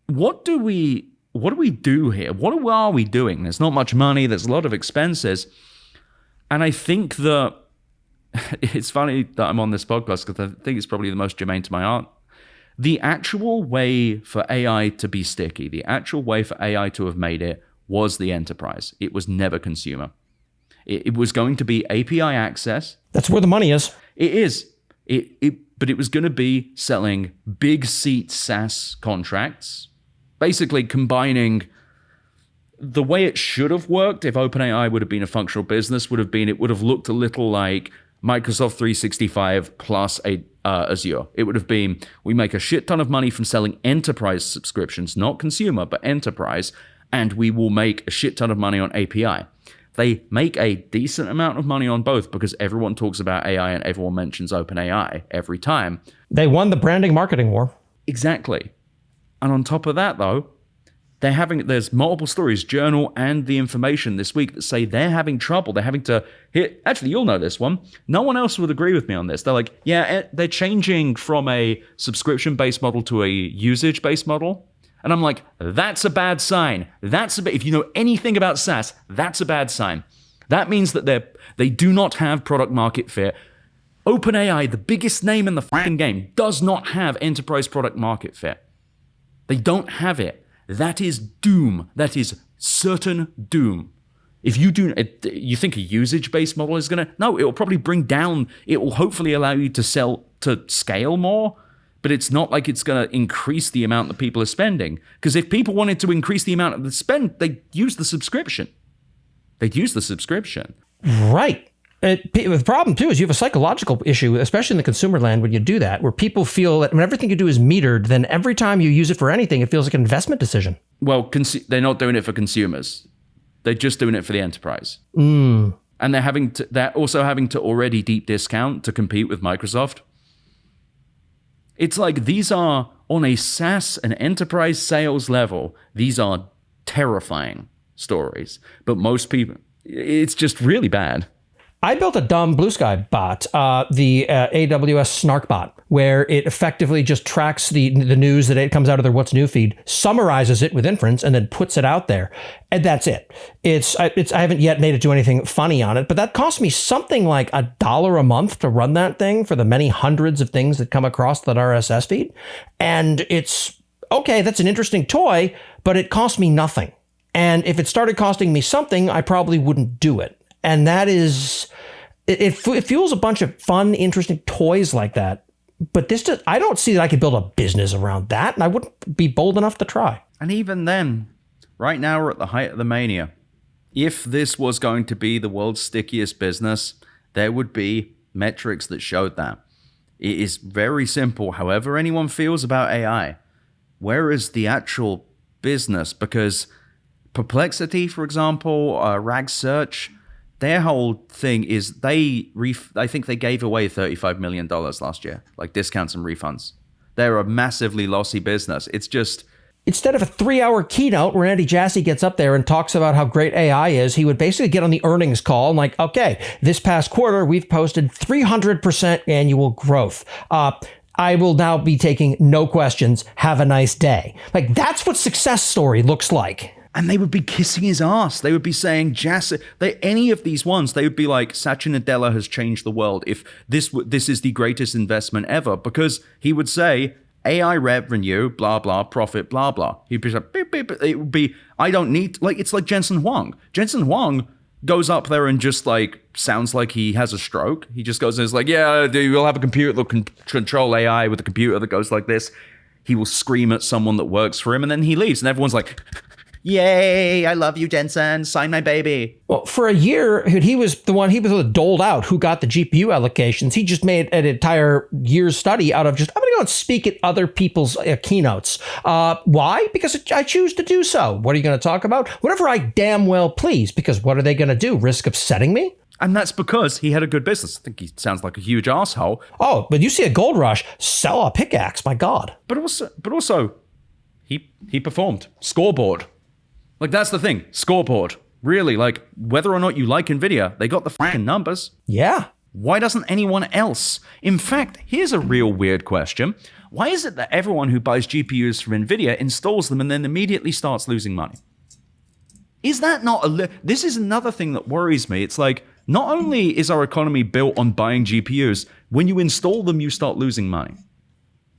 what do we do here? What are we doing? There's not much money. There's a lot of expenses. And I think that it's funny that I'm on this podcast because I think it's probably the most germane to my art. The actual way for AI to be sticky, the actual way for AI to have made it was the enterprise. It was never consumer. It was going to be API access. That's where the money is. It is. But it was going to be selling big seat SaaS contracts, basically combining the way it should have worked if OpenAI would have been a functional business it would have looked a little like Microsoft 365 plus Azure. It would have been, we make a shit ton of money from selling enterprise subscriptions, not consumer, but enterprise, and we will make a shit ton of money on API. They make a decent amount of money on both because everyone talks about AI and everyone mentions OpenAI every time. They won the branding marketing war. Exactly. And on top of that, though, there's multiple stories, Journal and The Information this week, that say they're having trouble. They're having to hit, actually, you'll know this one. No one else would agree with me on this. They're like, yeah, they're changing from a subscription-based model to a usage-based model. And I'm like, that's a bad sign. If you know anything about SaaS, that's a bad sign. That means that they do not have product market fit. OpenAI, the biggest name in the fucking game, does not have enterprise product market fit. They don't have it. That is doom. That is certain doom. If you do, you think a usage-based model is gonna? No, it will probably bring down. It will hopefully allow you to scale more, but it's not like it's gonna increase the amount that people are spending. Because if people wanted to increase the amount of the spend, they'd use the subscription. Right. The problem, too, is you have a psychological issue, especially in the consumer land, when you do that, where people feel that when everything you do is metered, then every time you use it for anything, it feels like an investment decision. Well, they're not doing it for consumers. They're just doing it for the enterprise. Mm. And they're also having to already deep discount to compete with Microsoft. It's like these are, on a SaaS and enterprise sales level, these are terrifying stories. But most people, it's just really bad. I built a dumb Blue Sky bot, the AWS Snark bot, where it effectively just tracks the news that it comes out of their What's New feed, summarizes it with inference, and then puts it out there. And that's it. I haven't yet made it do anything funny on it, but that cost me something like $1 a month to run that thing for the many hundreds of things that come across that RSS feed. And it's, okay, that's an interesting toy, but it cost me nothing. And if it started costing me something, I probably wouldn't do it. And that is, it fuels a bunch of fun, interesting toys like that. But I don't see that I could build a business around that, and I wouldn't be bold enough to try. And even then, right now we're at the height of the mania. If this was going to be the world's stickiest business, there would be metrics that showed that. It is very simple. However anyone feels about AI, where is the actual business? Because Perplexity, for example, RAG Search, their whole thing is I think they gave away $35 million last year, like discounts and refunds. They're a massively lossy business. It's just... Instead of a 3-hour keynote where Andy Jassy gets up there and talks about how great AI is, he would basically get on the earnings call and like, okay, this past quarter, we've posted 300% annual growth. I will now be taking no questions. Have a nice day. Like, that's what success story looks like. And they would be kissing his ass. They would be saying, any of these ones, they would be like, Satya Nadella has changed the world. If this is the greatest investment ever, because he would say, AI revenue, blah, blah, profit, blah, blah. He'd be like, beep, beep. It would be, I don't need, like, it's like Jensen Huang. Jensen Huang goes up there and just like, sounds like he has a stroke. He just goes and is like, yeah, we'll have a computer that can control AI with a computer that goes like this. He will scream at someone that works for him, and then he leaves, and everyone's like, yay, I love you, Jensen. Sign my baby. Well, for a year, he was doled out who got the GPU allocations. He just made an entire year's study out of just, I'm going to go and speak at other people's keynotes. Why? Because I choose to do so. What are you going to talk about? Whatever I damn well please, because what are they going to do? Risk upsetting me? And that's because he had a good business. I think he sounds like a huge asshole. Oh, but you see a gold rush, sell a pickaxe, my God. But also, he performed. Scoreboard. Like, that's the thing. Scoreboard. Really, like, whether or not you like Nvidia, they got the fucking numbers. Yeah. Why doesn't anyone else? In fact, here's a real weird question. Why is it that everyone who buys GPUs from Nvidia installs them and then immediately starts losing money? Is that not this is another thing that worries me. It's like, not only is our economy built on buying GPUs, when you install them, you start losing money.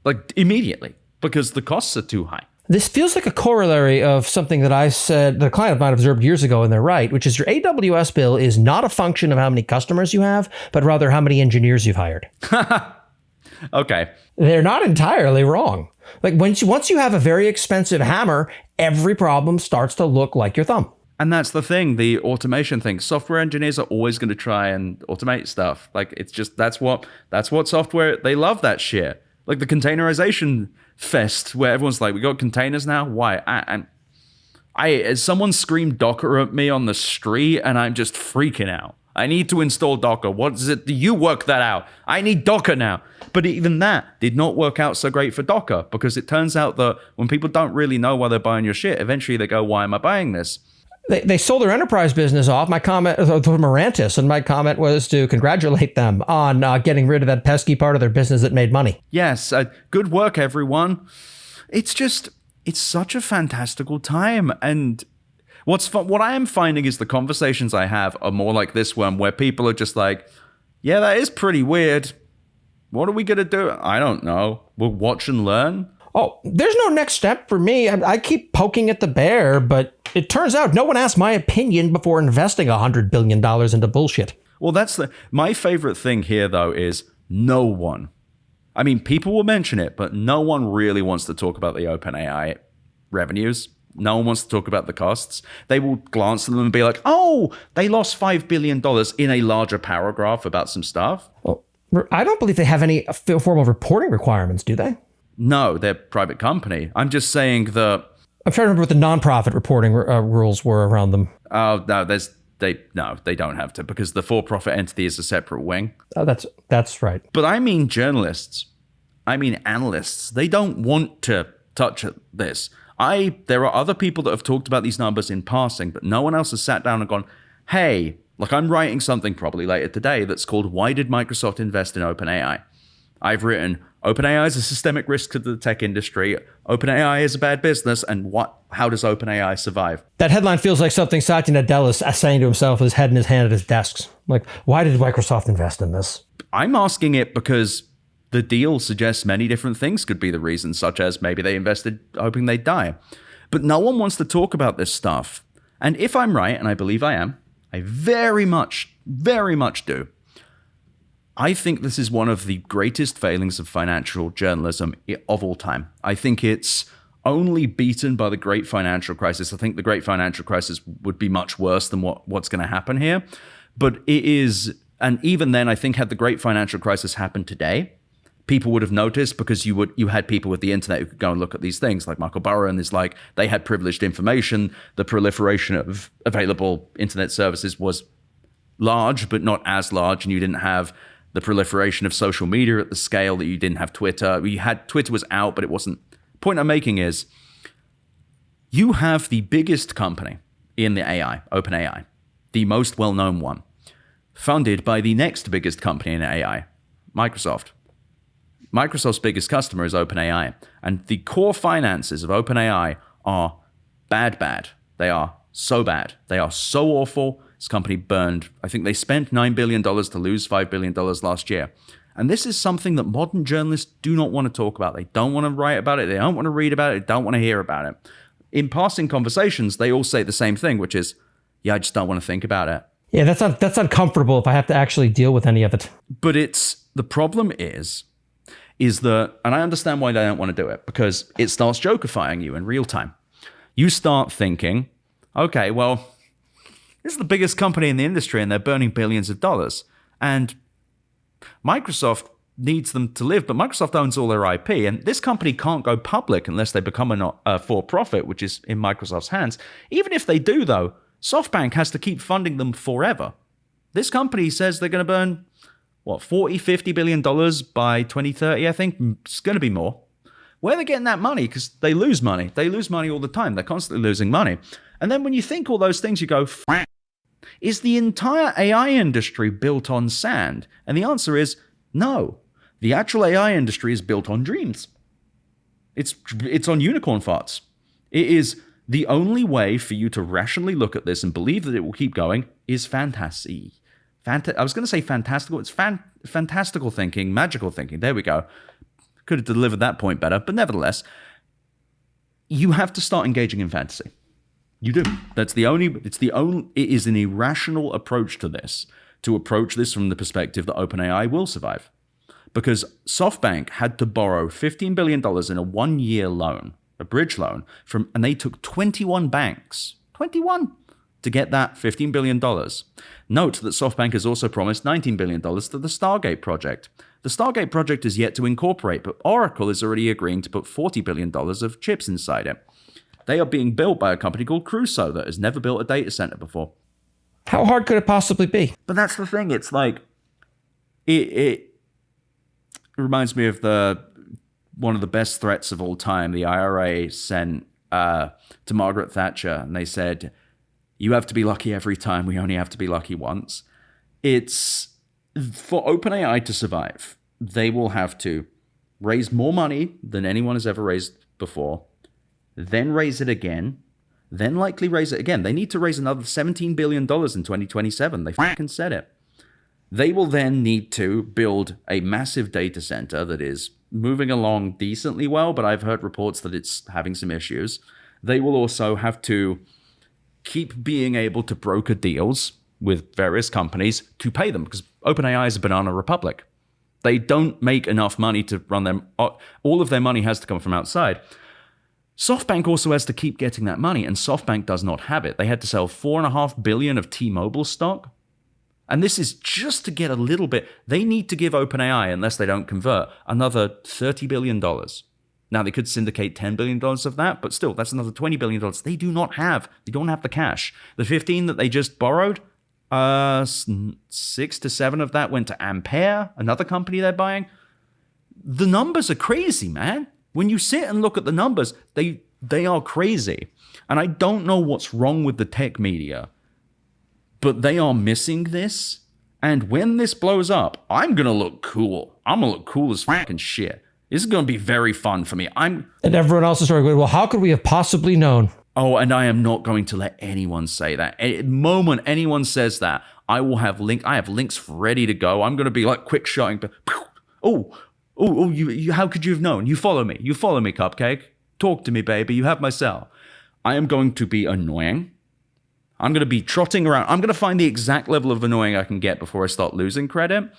Like, immediately. Because the costs are too high. This feels like a corollary of something that I said that a client of mine observed years ago, and they're right, which is your AWS bill is not a function of how many customers you have, but rather how many engineers you've hired. Okay. They're not entirely wrong. Like, once you have a very expensive hammer, every problem starts to look like your thumb. And that's the thing, the automation thing. Software engineers are always going to try and automate stuff. Like, it's just, that's what software, they love that shit. Like the containerization fest where everyone's like, we got containers now? Why? Someone screamed Docker at me on the street and I'm just freaking out. I need to install Docker. What is it? You work that out. I need Docker now. But even that did not work out so great for Docker, because it turns out that when people don't really know why they're buying your shit, eventually they go, why am I buying this? They sold their enterprise business off. My comment to Morantis, and my comment was to congratulate them on getting rid of that pesky part of their business that made money. Yes, good work, everyone. It's such a fantastical time. And what I am finding is the conversations I have are more like this one, where people are just like, Yeah, that is pretty weird. What are we going to do? I don't know. We'll watch and learn. Oh, there's no next step for me. I keep poking at the bear, but it turns out no one asked my opinion before investing $100 billion into bullshit. Well, my favorite thing here, though, is no one. I mean, people will mention it, but no one really wants to talk about the OpenAI revenues. No one wants to talk about the costs. They will glance at them and be like, oh, they lost $5 billion in a larger paragraph about some stuff. Well, I don't believe they have any formal reporting requirements, do they? No, they're a private company. I'm just saying that... I'm trying to remember what the nonprofit reporting rules were around them. Oh, no, they don't have to, because the for-profit entity is a separate wing. Oh, that's right. But I mean journalists. I mean analysts. They don't want to touch this. There are other people that have talked about these numbers in passing, but no one else has sat down and gone, hey, like I'm writing something probably later today that's called Why Did Microsoft Invest in OpenAI? I've written, OpenAI is a systemic risk to the tech industry. OpenAI is a bad business. And how does OpenAI survive? That headline feels like something Satya Nadella is saying to himself with his head in his hand at his desk. Like, why did Microsoft invest in this? I'm asking it because the deal suggests many different things could be the reason, such as maybe they invested hoping they'd die. But no one wants to talk about this stuff. And if I'm right, and I believe I am, I very much do, I think this is one of the greatest failings of financial journalism of all time. I think it's only beaten by the Great Financial Crisis. I think the Great Financial Crisis would be much worse than what's going to happen here. But it is, and even then, I think had the Great Financial Crisis happened today, people would have noticed, because you had people with the internet who could go and look at these things, like Michael Burrow, and they had privileged information. The proliferation of available internet services was large, but not as large, and you didn't have the proliferation of social media at the scale that you didn't have Twitter. Twitter was out, but it wasn't. Point I'm making is, you have the biggest company in the AI, OpenAI, the most well-known one, funded by the next biggest company in AI, Microsoft. Microsoft's biggest customer is OpenAI, and the core finances of OpenAI are bad. They are so bad. They are so awful. This company burned, I think they spent $9 billion to lose $5 billion last year. And this is something that modern journalists do not want to talk about. They don't want to write about it. They don't want to read about it. They don't want to hear about it. In passing conversations, they all say the same thing, which is, yeah, I just don't want to think about it. Yeah, that's uncomfortable if I have to actually deal with any of it. But the problem is that, and I understand why they don't want to do it, because it starts jokifying you in real time. You start thinking, okay, well, this is the biggest company in the industry and they're burning billions of dollars. And Microsoft needs them to live, but Microsoft owns all their IP. And this company can't go public unless they become a for-profit, which is in Microsoft's hands. Even if they do, though, SoftBank has to keep funding them forever. This company says they're going to burn, $40-50 billion by 2030, I think. It's going to be more. Where are they getting that money? Because they lose money. They lose money all the time. They're constantly losing money. And then when you think all those things, you go, is the entire AI industry built on sand? And the answer is no. The actual AI industry is built on dreams. It's on unicorn farts. It is the only way for you to rationally look at this and believe that it will keep going is fantasy. I was going to say fantastical. It's fantastical thinking, magical thinking. There we go. Could have delivered that point better, but nevertheless, you have to start engaging in fantasy. You do. It is an irrational approach to this, to approach this from the perspective that OpenAI will survive. Because SoftBank had to borrow $15 billion in a 1-year loan, a bridge loan, and they took 21 banks. 21! To get that $15 billion. Note that SoftBank has also promised $19 billion to the Stargate project. The Stargate project is yet to incorporate, but Oracle is already agreeing to put $40 billion of chips inside it. They are being built by a company called Crusoe that has never built a data center before. How hard could it possibly be? But that's the thing. It's like, it reminds me of one of the best threats of all time. The IRA sent to Margaret Thatcher, and they said, you have to be lucky every time. We only have to be lucky once. It's for OpenAI to survive. They will have to raise more money than anyone has ever raised before, then raise it again, then likely raise it again. They need to raise another $17 billion in 2027. They fucking said it. They will then need to build a massive data center that is moving along decently well, but I've heard reports that it's having some issues. They will also have to keep being able to broker deals with various companies to pay them, because OpenAI is a banana republic. They don't make enough money to run them. All of their money has to come from outside. SoftBank also has to keep getting that money, and SoftBank does not have it. They had to sell $4.5 billion of T-Mobile stock. And this is just to get a little bit. They need to give OpenAI, unless they don't convert, another $30 billion. Now, they could syndicate $10 billion of that, but still, that's another $20 billion. They do not have. They don't have the cash. The 15 that they just borrowed, 6 to 7 of that went to Ampere, another company they're buying. The numbers are crazy, man. When you sit and look at the numbers, they are crazy. And I don't know what's wrong with the tech media, but they are missing this. And when this blows up, I'm going to look cool. I'm going to look cool as fucking shit. This is going to be very fun for me. And everyone else is sort of going, well, how could we have possibly known? Oh, and I am not going to let anyone say that. At the moment anyone says that, I will have I have links ready to go. I'm going to be like quick shotting. You how could you have known? You follow me, Cupcake. Talk to me, baby. You have my cell. I am going to be annoying. I'm going to be trotting around. I'm going to find the exact level of annoying I can get before I start losing credit.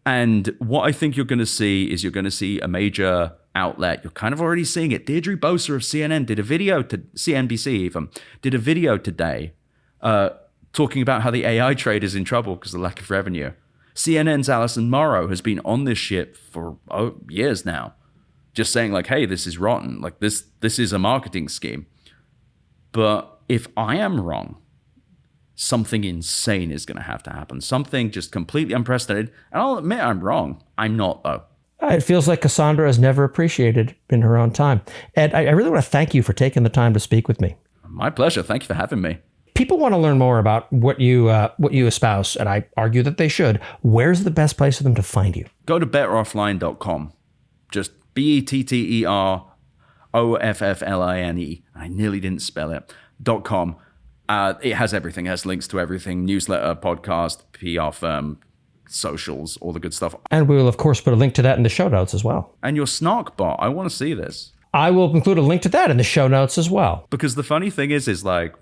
And what I think you're going to see is you're going to see a major outlet. You're kind of already seeing it. Deirdre Bosa of CNN did a video to CNBC even did a video today talking about how the AI trade is in trouble because of the lack of revenue. CNN's Alison Morrow has been on this shit for years now, just saying like, hey, this is rotten. Like this is a marketing scheme. But if I am wrong, something insane is going to have to happen. Something just completely unprecedented. And I'll admit I'm wrong. I'm not, though. It feels like Cassandra has never appreciated in her own time. Ed, I really want to thank you for taking the time to speak with me. My pleasure. Thank you for having me. People want to learn more about what you espouse, and I argue that they should. Where's the best place for them to find you? Go to betteroffline.com. Just BETTEROFFLINE. I nearly didn't spell it. .com. It has everything. It has links to everything. Newsletter, podcast, PR firm, socials, all the good stuff. And we will, of course, put a link to that in the show notes as well. And your snark bot. I want to see this. I will include a link to that in the show notes as well. Because the funny thing is like,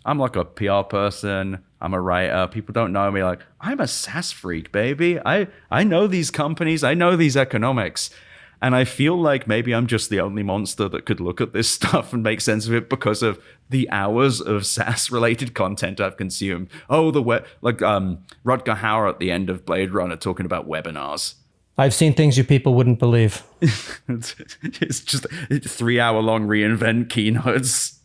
I'm like a PR person. I'm a writer. People don't know me. Like, I'm a SaaS freak, baby. I know these companies. I know these economics. And I feel like maybe I'm just the only monster that could look at this stuff and make sense of it because of the hours of SaaS-related content I've consumed. Oh, Rutger Hauer at the end of Blade Runner talking about webinars. I've seen things you people wouldn't believe. It's just 3-hour-long reInvent keynotes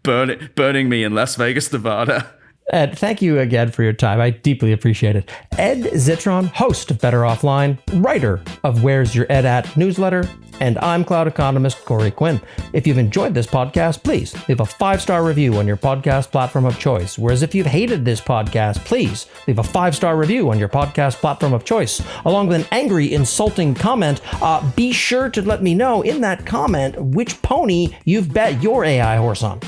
burning me in Las Vegas, Nevada. Ed, thank you again for your time. I deeply appreciate it. Ed Zitron, host of Better Offline, writer of Where's Your Ed At newsletter, and I'm cloud economist Cory Quinn. If you've enjoyed this podcast, please leave a 5-star review on your podcast platform of choice. Whereas if you've hated this podcast, please leave a 5-star review on your podcast platform of choice, along with an angry, insulting comment. Be sure to let me know in that comment which pony you've bet your AI horse on.